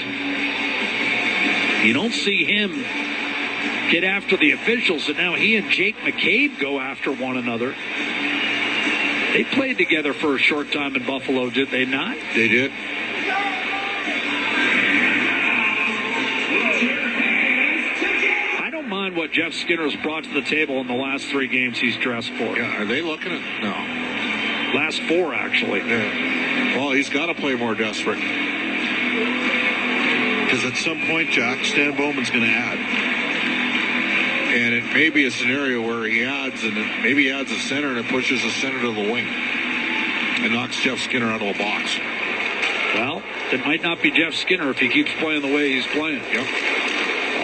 You don't see him get after the officials, and now he and Jake McCabe go after one another. They played together for a short time in Buffalo, did they not? They did. I don't mind what Jeff Skinner has brought to the table in the last 3 games he's dressed for. Yeah, are they looking at... No. Last 4, actually. Yeah. Well, he's got to play more desperate. Because at some point, Jack, Stan Bowman's going to add. And it may be a scenario where he adds, and maybe he adds a center, and it pushes the center to the wing. And knocks Jeff Skinner out of a box. Well, it might not be Jeff Skinner if he keeps playing the way he's playing. Yep.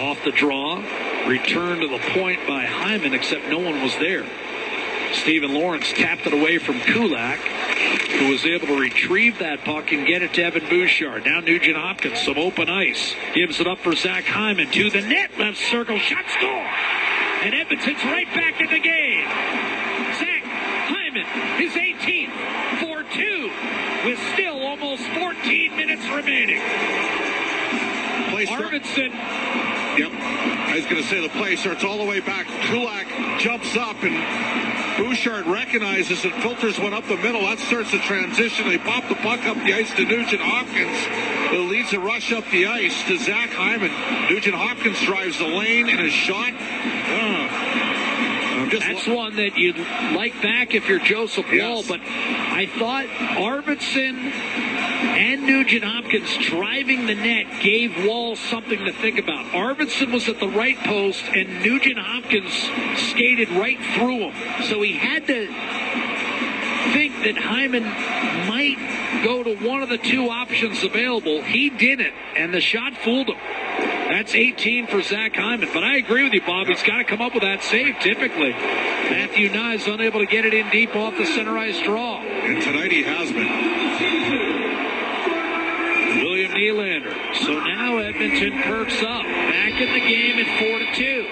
Off the draw. Return to the point by Hyman, except no one was there. Stephen Lawrence tapped it away from Kulak, who was able to retrieve that puck and get it to Evan Bouchard. Now Nugent Hopkins, some open ice. Gives it up for Zach Hyman to the net. Left circle, shot, score! And Edmonton's right back in the game. Zach Hyman, his 18th, 4-2, with still almost 14 minutes remaining. Arvidsson. Yep. I was going to say the play starts all the way back. Kulak jumps up, and Bouchard recognizes and filters one up the middle. That starts the transition. They pop the puck up the ice to Nugent Hopkins, who leads a rush up the ice to Zach Hyman. Nugent Hopkins drives the lane, and a shot. That's one that you'd like back if you're Joseph Woll, but I thought Arvidsson and Nugent Hopkins driving the net gave Woll something to think about. Arvidsson was at the right post, and Nugent Hopkins skated right through him. So he had to think that Hyman might go to one of the 2 options available. He didn't, and the shot fooled him. That's 18 for Zach Hyman. But I agree with you, Bob. He's got to come up with that save, typically. Matthew Nyes unable to get it in deep off the center ice draw. And tonight he has been. William Nylander. So now Edmonton perks up. Back in the game at 4-2.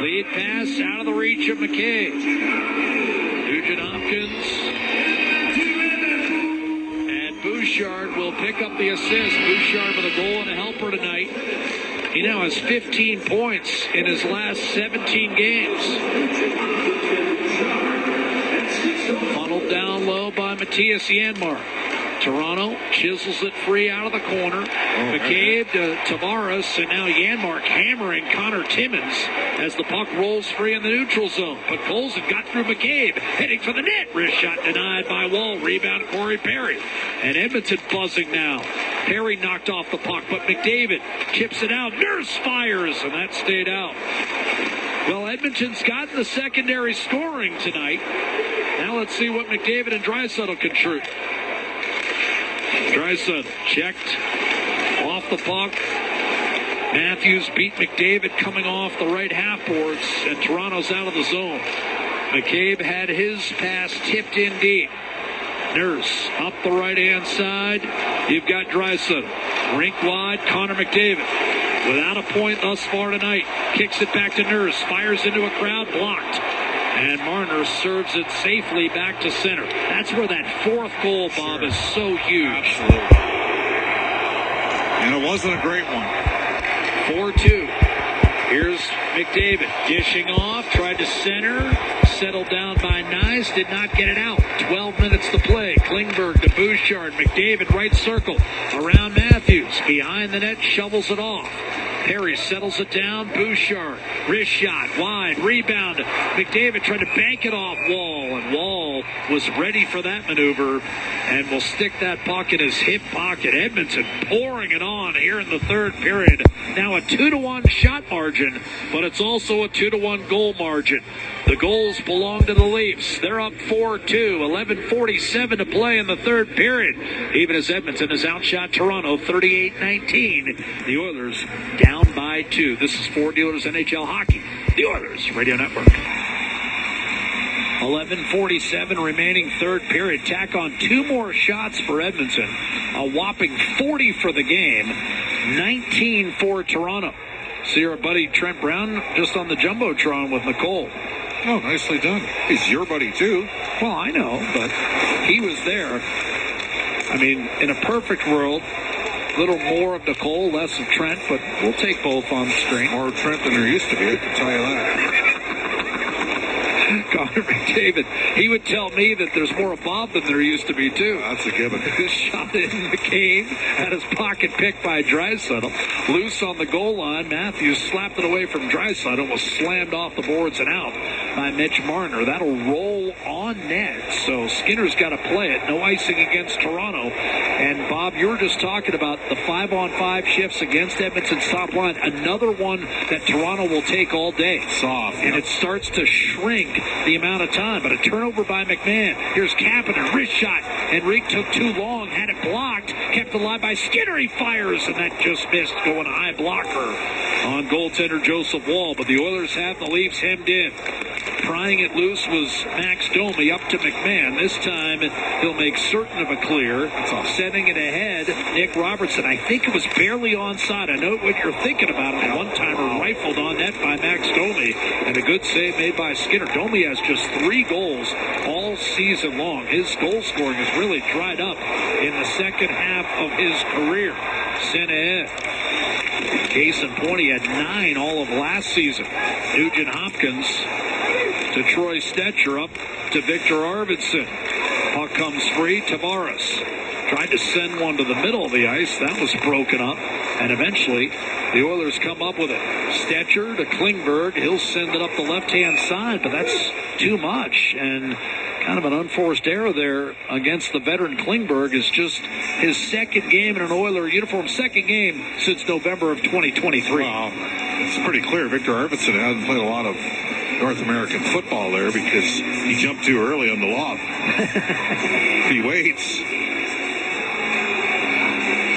Lead pass out of the reach of McCabe. Nugent Hopkins. Bouchard will pick up the assist. Bouchard with a goal and a helper tonight. He now has 15 points in his last 17 games. Funneled down low by Matthias Janmark. Toronto chisels it free out of the corner. McCabe to Tavares, and now Janmark hammering Connor Timmins as the puck rolls free in the neutral zone. But Colson got through McCabe, heading for the net. Wrist shot denied by Wall. Rebound Corey Perry. And Edmonton buzzing now. Perry knocked off the puck, but McDavid chips it out. Nurse fires, and that stayed out. Well, Edmonton's gotten the secondary scoring tonight. Now let's see what McDavid and Draisaitl can shoot. Draisaitl checked off the puck. Matthews beat McDavid coming off the right half boards, and Toronto's out of the zone. McCabe had his pass tipped in deep. Nurse up the right-hand side. You've got Draisaitl. Rink wide, Connor McDavid. Without a point thus far tonight. Kicks it back to Nurse. Fires into a crowd, blocked. And Marner serves it safely back to center. That's where that fourth goal, Bob, is so huge. Absolutely. And it wasn't a great one. 4-2. Here's McDavid dishing off, tried to center, settled down by Nyes, did not get it out. 12 minutes to play. Klingberg to Bouchard. McDavid right circle around Matthews. Behind the net, shovels it off. Perry settles it down. Bouchard, wrist shot, wide, rebound. McDavid tried to bank it off Wall, and Wall was ready for that maneuver and will stick that puck in his hip pocket. Edmonton pouring it on here in the third period. Now a 2-1 shot margin, but it's also a 2-1 goal margin. The goals belong to the Leafs. They're up 4-2, 11:47 to play in the third period. Even as Edmonton has outshot Toronto 38-19. The Oilers down by 2. This is Ford Dealers NHL Hockey, the Oilers Radio Network. 11:47 remaining third period. Tack on 2 more shots for Edmonton. A whopping 40 for the game, 19 for Toronto. See our buddy Trent Brown just on the Jumbotron with Nicole. Oh, nicely done. He's your buddy, too. Well, I know, but he was there. I mean, in a perfect world, a little more of Nicole, less of Trent, but we'll take both on the screen. More Trent than there used to be, I can tell you that. Connor McDavid, he would tell me that there's more of Bob than there used to be, too. That's a given. This shot in McCabe had his pocket picked by Draisaitl. Loose on the goal line. Matthews slapped it away from Draisaitl. Was slammed off the boards and out by Mitch Marner. That'll roll on net. So Skinner's got to play it. No icing against Toronto. And Bob, you were just talking about the 5-on-5 shifts against Edmonton's top line. Another one that Toronto will take all day. Soft. And it starts to shrink the amount of time. But a turnover by McMahon. Here's Kapanen, wrist shot. Enrique took too long, had it blocked, kept alive by Skinner. He fires, and that just missed, going high blocker on goaltender Joseph Wall. But the Oilers have the Leafs hemmed in. Prying it loose was Max Domi up to McMahon. This time he'll make certain of a clear. Sending it ahead, Nick Robertson. I think it was barely onside. I know what you're thinking about. A one-timer rifled on net by Max Domi, and a good save made by Skinner. Domi has just 3 goals all season long. His goal scoring has really dried up in the second half of his career. Sent ahead. Case in point, he had 9 all of last season. Nugent Hopkins to Troy Stetcher, up to Victor Arvidsson. Puck comes free. Tavares tried to send one to the middle of the ice. That was broken up. And eventually, the Oilers come up with it. Stetcher to Klingberg. He'll send it up the left-hand side, but that's too much. And kind of an unforced error there against the veteran Klingberg. Is just his second game in an Oiler uniform. Second game since November of 2023. Well, it's pretty clear Victor Arvidsson hasn't played a lot of North American football there because he jumped too early on the lob. He waits.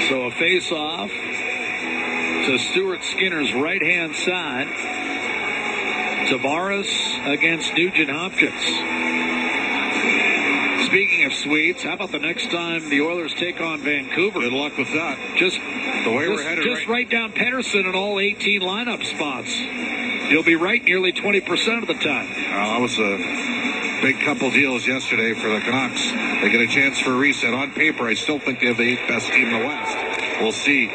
So a face-off to Stuart Skinner's right-hand side. Tavares against Nugent Hopkins. Speaking of Swedes, how about the next time the Oilers take on Vancouver? Good luck with that. Just the way we're headed. Just write down Pettersson in all 18 lineup spots. You'll be right nearly 20% of the time. That was a big couple deals yesterday for the Canucks. They get a chance for a reset. On paper, I still think they have the 8th best team in the West. We'll see.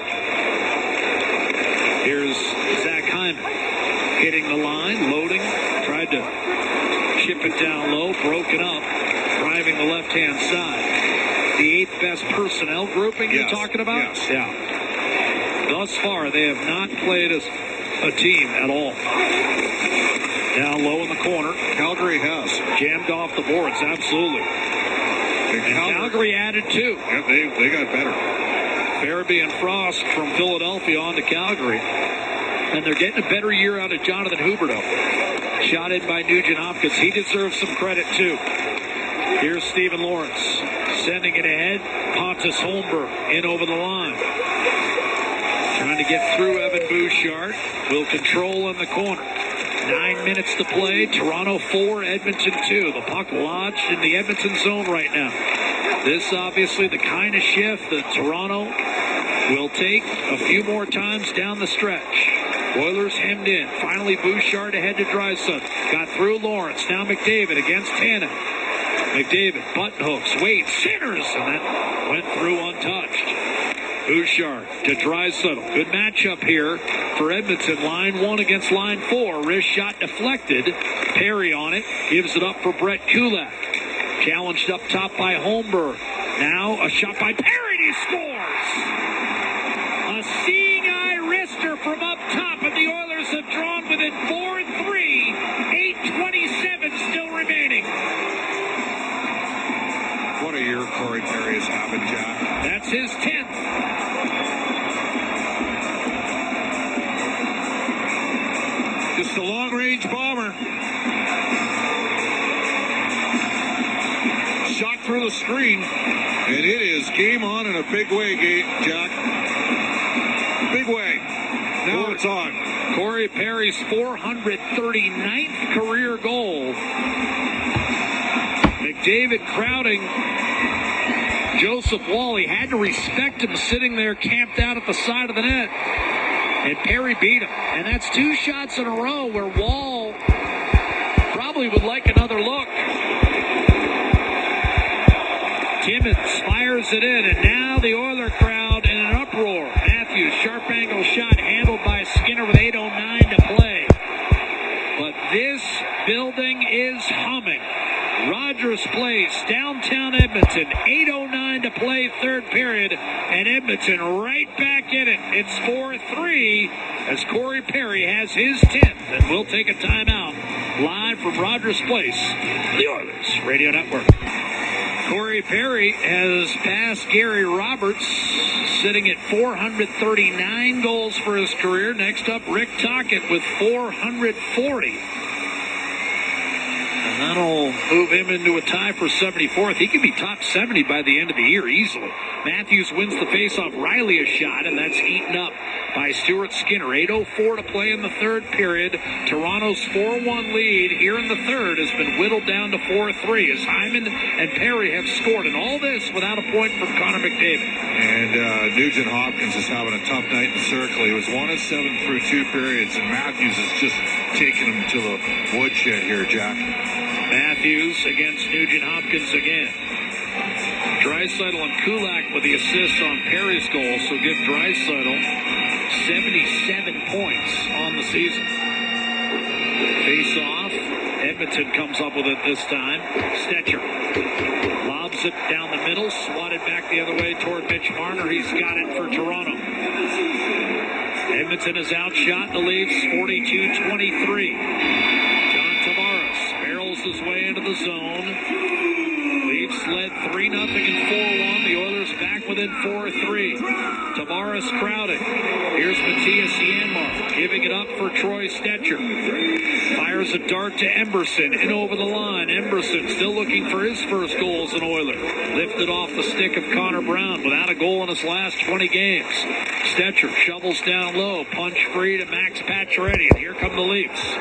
Here's Zach Hyman hitting the line, loading, tried to chip it down low, broken up, driving the left-hand side. The 8th best personnel grouping you're talking about? Yes. Yeah. Thus far, they have not played as a team at all. Down low in the corner. Calgary has. Jammed off the boards, absolutely. And Calgary added two. Yeah, they got better. Farabee and Frost from Philadelphia on to Calgary. And they're getting a better year out of Jonathan Huberdeau. Shot in by Nugent Hopkins. He deserves some credit, too. Here's Stephen Lawrence. Sending it ahead. Pontus Holmberg in over the line. Trying to get through Evan Bouchard. Will control in the corner. 9 minutes to play. Toronto 4, Edmonton 2. The puck lodged in the Edmonton zone right now. This obviously the kind of shift that Toronto will take a few more times down the stretch. Oilers hemmed in. Finally Bouchard ahead to Draisaitl. Got through Lawrence. Now McDavid against Tannen. McDavid button hooks. Wade centers. And that went through untouched. Bouchard to Draisaitl. Good matchup here for Edmonton. Line 1 against line 4. Wrist shot deflected. Perry on it. Gives it up for Brett Kulak. Challenged up top by Holmberg. Now a shot by Perry. He scores. A seeing eye wrister from up top. And the Oilers have drawn within 4-3. 8:27 still remaining. What a year Corey Perry has having, Jack. That's his 10th. Just a long-range bomber. Shot through the screen. And it is game on in a big way, Jack. Big way. Now it's on. Corey Perry's 439th career goal. McDavid crowding Joseph Wall. He had to respect him sitting there camped out at the side of the net. And Perry beat him. And that's 2 shots in a row where Wall probably would like another look. Timmins fires it in, and now the Oiler crowd in an uproar. Matthews, sharp angle shot handled by Skinner with 8:09 to play. But this building is humming. Rogers Place, downtown Edmonton, 8:09 to play, third period, and Edmonton right back in it. It's 4-3 as Corey Perry has his 10th, and we'll take a timeout live from Rogers Place, the Oilers Radio Network. Corey Perry has passed Gary Roberts, sitting at 439 goals for his career. Next up, Rick Tocchet with 440. And that'll move him into a tie for 74th. He could be top 70 by the end of the year easily. Matthews wins the faceoff. Riley a shot, and that's eaten up by Stuart Skinner. 8:04 to play in the third period. Toronto's 4-1 lead here in the third has been whittled down to 4-3 as Hyman and Perry have scored. And all this without a point from Connor McDavid. And Nugent Hopkins is having a tough night in the circle. He was 1-7 through 2 periods, and Matthews has just taken him to the woodshed here, Jack. Matthews against Nugent Hopkins again. Draisaitl and Kulak with the assists on Perry's goal, so give Draisaitl 77 points on the season. Face off. Edmonton comes up with it this time. Stetcher lobs it down the middle, swatted back the other way toward Mitch Marner. He's got it for Toronto. Edmonton is outshot the Leafs 42-23. John Tavares barrels his way into the zone. Leafs led 3-0 and 4-1. The Oilers back within 4-3. Tavares crowding. Here's Matthias Janmark giving it up for Troy Stetcher. Fires a dart to Emberson in over the line. Emberson still looking for his first goal as an Oiler. Lifted off the stick of Connor Brown without a goal in his last 20 games. Stetcher shovels down low. Punch free to Max Pacioretty. And here come the Leafs.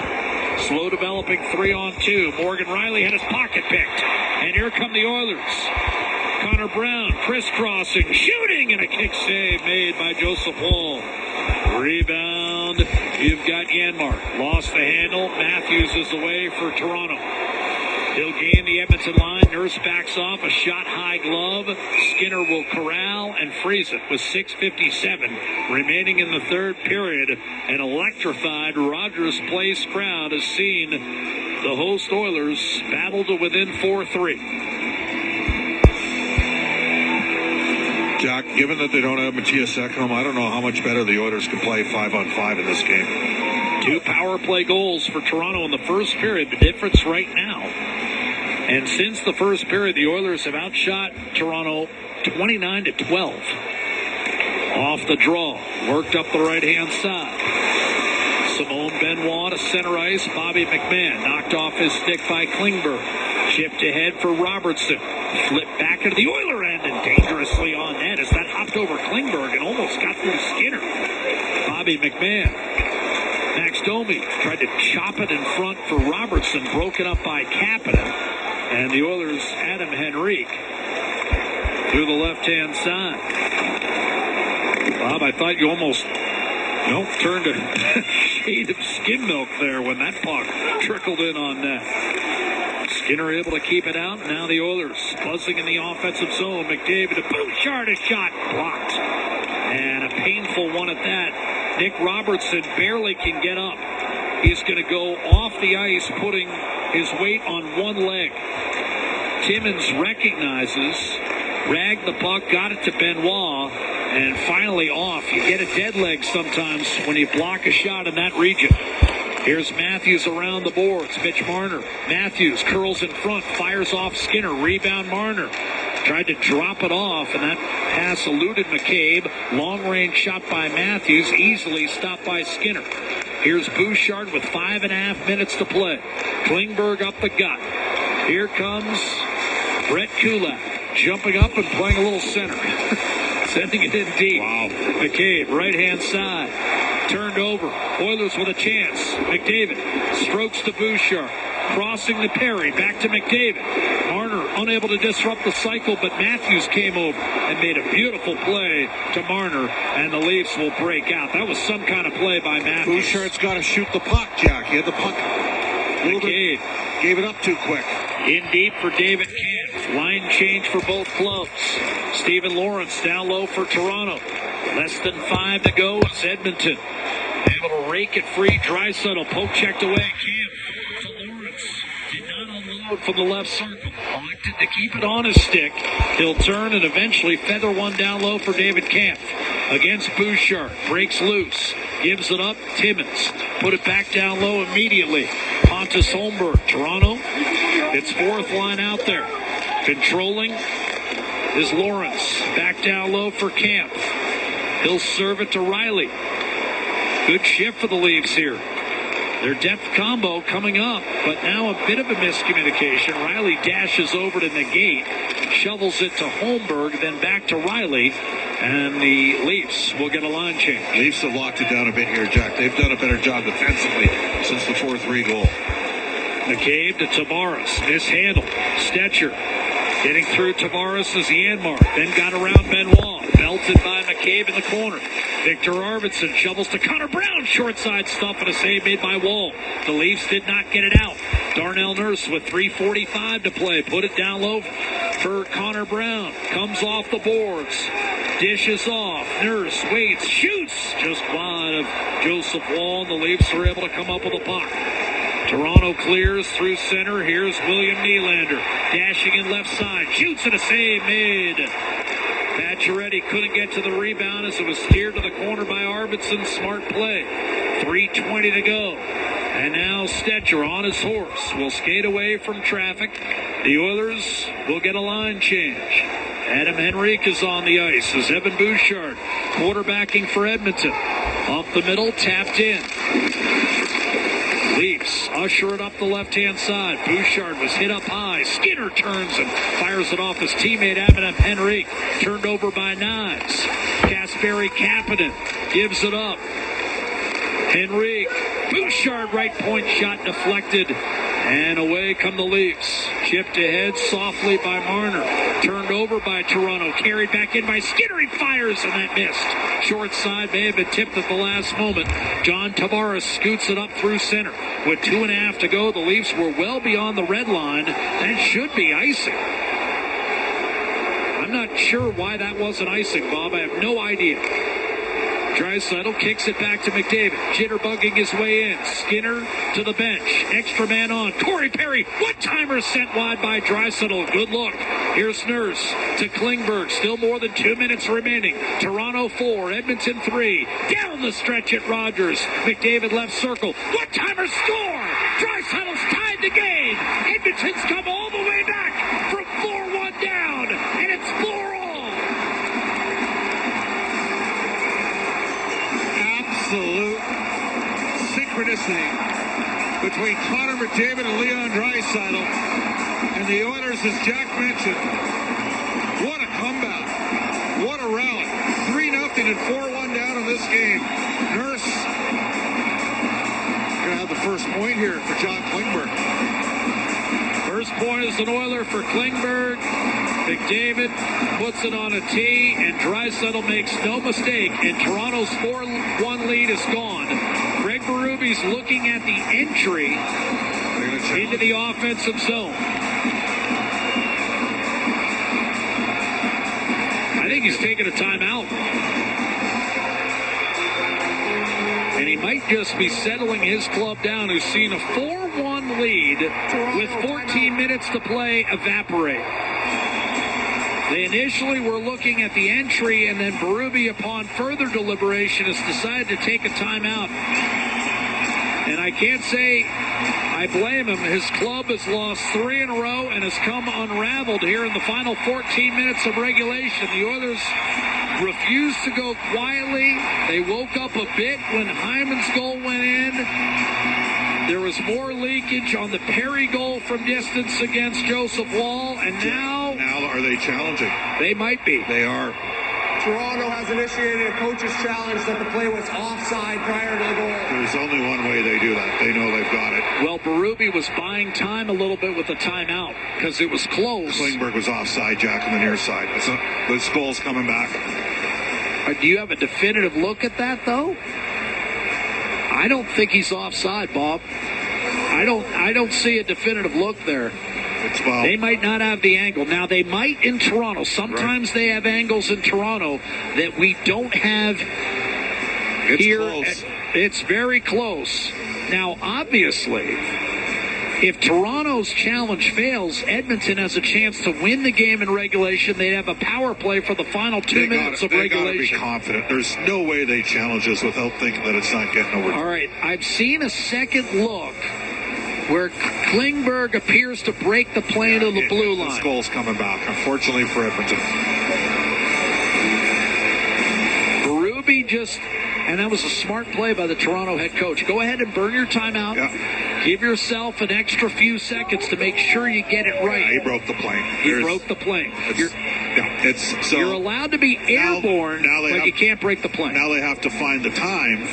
Slow developing 3-on-2. Morgan Riley had his pocket picked. And here come the Oilers. Connor Brown crisscrossing, shooting, and a kick save made by Joseph Wall. Rebound. You've got Janmark. Lost the handle. Matthews is away for Toronto. He'll gain the Edmonton line. Nurse backs off. A shot high glove. Skinner will corral and freeze it with 6:57 remaining in the third period. An electrified Rogers Place crowd has seen the host Oilers battle to within 4-3. Jack, given that they don't have Matthias Ekholm, I don't know how much better the Oilers could play 5-on-5 in this game. 2 power play goals for Toronto in the first period. The difference right now. And since the first period, the Oilers have outshot Toronto 29-12. Off the draw. Worked up the right-hand side. Simone Benoit to center ice. Bobby McMahon knocked off his stick by Klingberg. Chipped ahead for Robertson. Flipped back into the Oiler end and dangerously on net as that hopped over Klingberg and almost got through Skinner. Bobby McMahon. Max Domi tried to chop it in front for Robertson. Broken up by Kapanen. And the Oilers, Adam Henrique, through the left-hand side. Bob, I thought you almost turned a shade of skim milk there when that puck trickled in on net. Skinner able to keep it out. Now the Oilers buzzing in the offensive zone. McDavid, a Bouchard, a shot blocked. And a painful one at that. Nick Robertson barely can get up. He's going to go off the ice, putting his weight on one leg. Timmins recognizes, ragged the puck, got it to Benoit, and finally off. You get a dead leg sometimes when you block a shot in that region. Here's Matthews around the boards. Mitch Marner. Matthews curls in front, fires off Skinner. Rebound Marner. Tried to drop it off, and that pass eluded McCabe. Long-range shot by Matthews, easily stopped by Skinner. Here's Bouchard with 5.5 minutes to play. Klingberg up the gut. Here comes Brett Kulak, jumping up and playing a little center. Sending it in deep. Wow. McCabe, right-hand side. Turned over. Oilers with a chance. McDavid strokes to Bouchard. Crossing to Perry. Back to McDavid. Marner unable to disrupt the cycle, but Matthews came over and made a beautiful play to Marner, and the Leafs will break out. That was some kind of play by Matthews. Bouchard's got to shoot the puck, Jack. He had the puck. McCabe gave it up too quick. In deep for David Kampf. Line change for both clubs. Stephen Lawrence down low for Toronto. Less than 5 to go. It's Edmonton. Able to rake it free. Draisaitl poke checked away. Kampf to Lawrence. Did not unload from the left circle. Elected to keep it on his stick. He'll turn and eventually feather one down low for David Kampf. Against Bouchard. Breaks loose. Gives it up. Timmins. Put it back down low immediately. Pontus Holmberg. Toronto. It's fourth line out there. Controlling is Lawrence. Back down low for Kampf. He'll serve it to Riley. Good shift for the Leafs here. Their depth combo coming up, but now a bit of a miscommunication. Riley dashes over to negate, shovels it to Holmberg, then back to Riley, and the Leafs will get a line change. Leafs have locked it down a bit here, Jack. They've done a better job defensively since the 4-3 goal. McCabe to Tavares, mishandled. Stetcher getting through Tavares as Janmark, then got around Benoit, belted by McCabe in the corner. Victor Arvidsson shovels to Connor Brown, short side stuff, and a save made by Wall. The Leafs did not get it out. Darnell Nurse with 3:45 to play, put it down low for Connor Brown. Comes off the boards, dishes off. Nurse waits, shoots just wide of Joseph Wall, and the Leafs are able to come up with a puck. Toronto clears through center. Here's William Nylander dashing in left side. Shoots and a save made. Pacioretty couldn't get to the rebound as it was steered to the corner by Arvidsson. Smart play. 3:20 to go. And now Stetcher on his horse will skate away from traffic. The Oilers will get a line change. Adam Henrique is on the ice as Evan Bouchard quarterbacking for Edmonton. Up the middle, tapped in. Leafs usher it up the left-hand side. Bouchard was hit up high. Skinner turns and fires it off his teammate Adam Henrique. Turned over by Knives. Kasperi Kapanen gives it up. Henrique. Bouchard right point shot deflected. And away come the Leafs. Chipped ahead softly by Marner. Turned over by Toronto. Carried back in by Skinner. He fires and that missed. Short side may have been tipped at the last moment. John Tavares scoots it up through center. With 2.5 to go, the Leafs were well beyond the red line. That should be icing. I'm not sure why that wasn't icing, Bob. I have no idea. Draisaitl kicks it back to McDavid. Jitterbugging his way in. Skinner to the bench. Extra man on. Corey Perry. One-timer sent wide by Draisaitl. Good look. Here's Nurse to Klingberg. Still more than 2 minutes remaining. Toronto 4. Edmonton 3. Down the stretch at Rogers. McDavid left circle. One-timer score. Draisaitl's tied the game. Edmonton's come all the way back from 4-1 down. And it's 4-all. Absolute synchronicity between Connor McDavid and Leon Draisaitl. And the Oilers, as Jack mentioned, what a comeback. What a rally. 3-0 and 4-1 down in this game. Nurse going to have the first point here for John Klingberg. First point is an Oiler for Klingberg. McDavid puts it on a tee, and Draisaitl makes no mistake, and Toronto's 4-1 lead is gone. Greg Berube's looking at the entry into the offensive zone. I think he's taking a timeout. And he might just be settling his club down, who's seen a 4-1 lead with 14 minutes to play evaporate. They initially were looking at the entry, and then Berube, upon further deliberation, has decided to take a timeout. And I can't say I blame him. His club has lost 3 in a row and has come unraveled here in the final 14 minutes of regulation. The Oilers refused to go quietly. They woke up a bit when Hyman's goal went in. There was more leakage on the Perry goal from distance against Joseph Woll, and now are they challenging? They might be. They are. Toronto has initiated a coach's challenge that the play was offside prior to the goal. There's only one way they do that. They know they've got it. Well, Berube was buying time a little bit with the timeout because it was close. Klingberg was offside, Jack, on the near side. This goal's coming back. Do you have a definitive look at that, though? I don't think he's offside, Bob. I don't see a definitive look there. They might not have the angle. Now, they might in Toronto. Sometimes they have angles in Toronto that we don't have here. Close. It's very close. Now, obviously, if Toronto's challenge fails, Edmonton has a chance to win the game in regulation. They'd have a power play for the final 2 minutes of regulation. They got to be confident. There's no way they challenge this without thinking that it's not getting over. All right, I've seen a second look where Klingberg appears to break the play into the blue line. This goal's coming back, unfortunately for Edmonton. Berube just, and that was a smart play by the Toronto head coach. Go ahead and burn your timeout. Yeah. Give yourself an extra few seconds to make sure you get it right. Yeah, he broke the plane. He broke the plane. You're allowed to be airborne, but you can't break the plane. Now they have to find the time.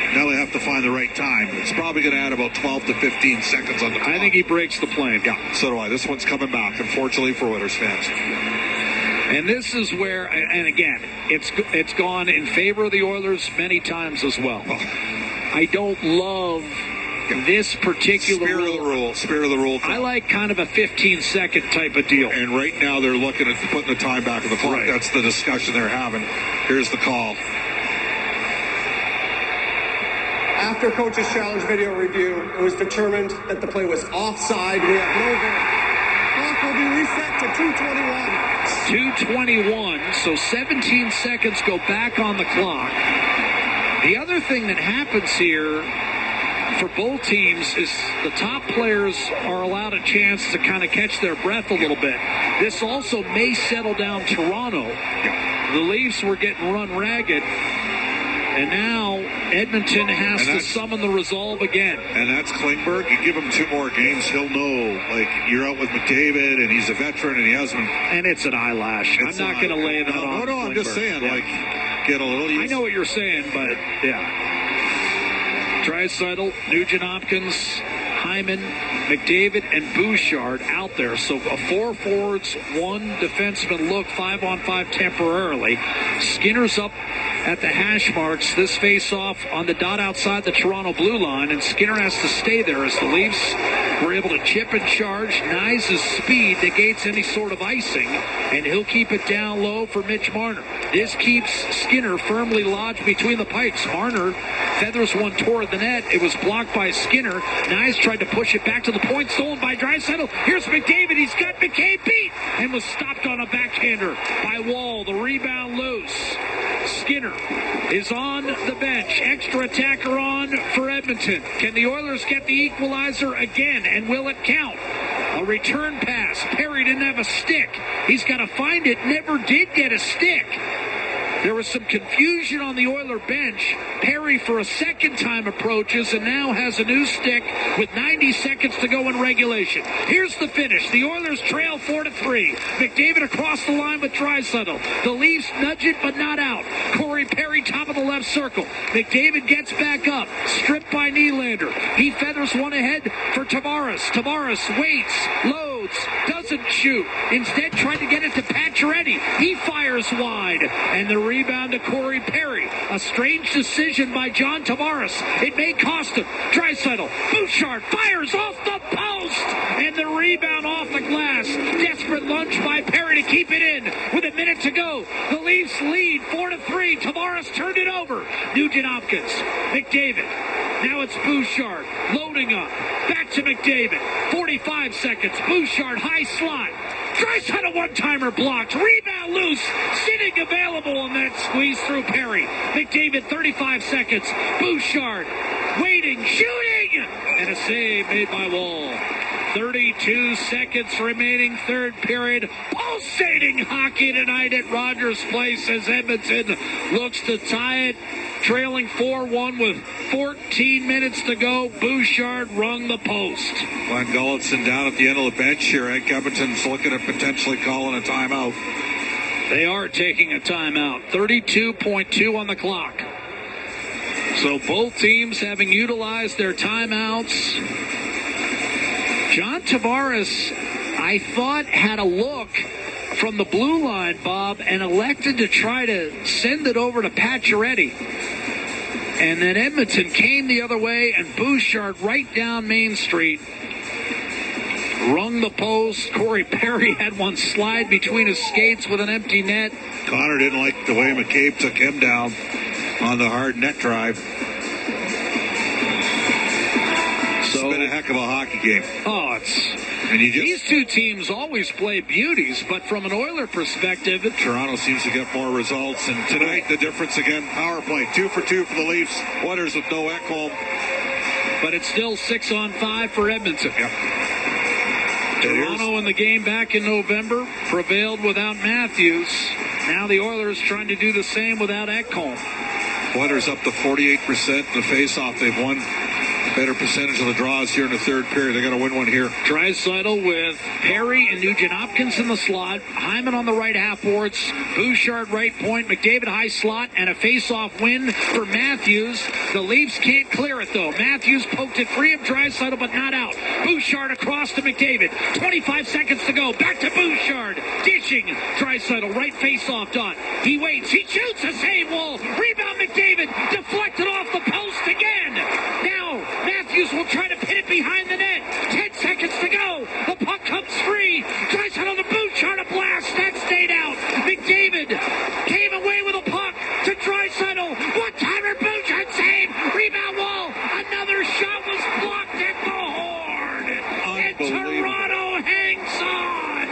Now they have to find the right time. It's probably going to add about 12 to 15 seconds on the clock. I think he breaks the plane. Yeah, so do I. This one's coming back, unfortunately, for Oilers fans. And this is where, and again, it's gone in favor of the Oilers many times as well. I don't love this particular Spirit of the rule. I like kind of a 15-second type of deal. And right now they're looking at putting the time back on the clock. Right. That's the discussion they're having. Here's the call. After coach's challenge video review, it was determined that the play was offside. We have no goal. Clock will be reset to 2:21. 2:21, so 17 seconds go back on the clock. The other thing that happens here for both teams is the top players are allowed a chance to kind of catch their breath a little bit. This also may settle down Toronto. The Leafs were getting run ragged. And now Edmonton has to summon the resolve again. And that's Klingberg. You give him 2 more games, he'll know. Like, you're out with McDavid, and he's a veteran, and he hasn't. And it's an eyelash. I'm not going to lay that on. No, I'm just saying, get a little used. I know what you're saying, but Draisaitl, Nugent-Hopkins, Hyman, McDavid, and Bouchard out there. So a 4 forwards, 1 defenseman look, 5-on-5 temporarily. Skinner's up at the hash marks. This face-off on the dot outside the Toronto blue line, and Skinner has to stay there as the Leafs were able to chip and charge. Nyes' speed negates any sort of icing, and he'll keep it down low for Mitch Marner. This keeps Skinner firmly lodged between the pipes. Marner feathers one toward the net. It was blocked by Skinner. Nyes tried to push it back to the point, stolen by Draisaitl. Here's McDavid. He's got McCabe beat and was stopped on a backhander by Wall. The rebound loose. Skinner is on the bench. Extra attacker on for Edmonton. Can the Oilers get the equalizer again, and will it count? A return pass. Perry didn't have a stick. He's got to find it. Never did get a stick. There was some confusion on the Oiler bench. Perry, for a second time, approaches and now has a new stick with 90 seconds to go in regulation. Here's the finish. The Oilers trail 4-3. McDavid across the line with Draisaitl. The Leafs nudge it, but not out. Corey Perry, top of the left circle. McDavid gets back up. Stripped by Nylander. He feathers one ahead for Tavares. Tavares waits, loads, doesn't shoot. Instead, tried to get it to Pacioretty. He fires wide. And the rebound to Corey Perry. A strange decision by John Tavares. It may cost him. Draisaitl. Bouchard fires off the post. And the rebound off the glass. Desperate lunge by Perry to keep it in. With a minute to go. The Leafs lead 4-3. Tavares turned it over. Nugent Hopkins. McDavid. Now it's Bouchard. Loading up. Back to McDavid. 45 seconds. Bouchard high slot. Draisaitl one-timer blocked. Rebound loose. Sitting available, and then squeezed through Perry. McDavid 35 seconds. Bouchard waiting, shooting, and a save made by Wall. 32 seconds remaining, third period. Pulsating hockey tonight at Rogers Place as Edmonton looks to tie it. Trailing 4-1 with 14 minutes to go. Bouchard rung the post. Glenn Gulletson down at the end of the bench here. Ed Edmonton's looking at potentially calling a timeout. They are taking a timeout. 32.2 on the clock. So both teams having utilized their timeouts. John Tavares, I thought, had a look from the blue line, Bob, and elected to try to send it over to Pacioretty. And then Edmonton came the other way, and Bouchard right down Main Street rung the post. Corey Perry had one slide between his skates with an empty net. Connor didn't like the way McCabe took him down on the hard net drive. So, it's been a heck of a hockey game. Oh, these two teams always play beauties, but from an Oiler perspective, Toronto seems to get more results. And tonight, the difference again, power play, 2 for 2 for the Leafs. Oilers with no Ekholm. But it's still 6-on-5 for Edmonton. Yep. Toronto in the game back in November prevailed without Matthews. Now the Oilers trying to do the same without Ekholm. Oilers up to 48% in the face-off. They've won a better percentage of the draws here in the third period. They got to win one here. Draisaitl with Perry and Nugent Hopkins in the slot. Hyman on the right half boards. Bouchard right point. McDavid high slot and a face-off win for Matthews. The Leafs can't clear it though. Matthews poked it free of Draisaitl but not out. Bouchard across to McDavid. 25 seconds to go. Back to Bouchard. Dishing. Draisaitl right face-off dot. He waits. He shoots a save. Wall. Rebound McDavid. Deflected off the post again. Now Matthews will try to pin it behind the net. 10 seconds to go. The puck comes free. Draisaitl on the Bouchard, a blast. That stayed out. McDavid came away with a puck to Draisaitl. One-timer Bouchard save. Rebound Wall. Another shot was blocked at the horn. And Toronto hangs on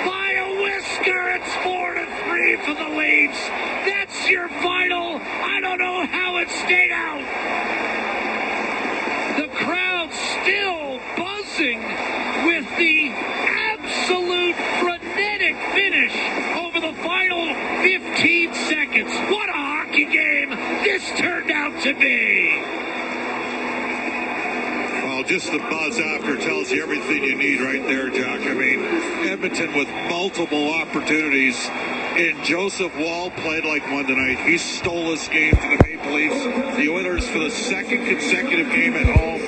by a whisker. It's 4-3 for the Leafs. That's your final. I don't know how it stayed out. The crowd still buzzing with the absolute frenetic finish over the final 15 seconds. What a hockey game this turned out to be. Well, just the buzz after tells you everything you need right there, Jack. I mean, Edmonton with multiple opportunities. And Joseph Wall played like one tonight. He stole this game to the Maple Leafs. The Oilers, for the second consecutive game at home,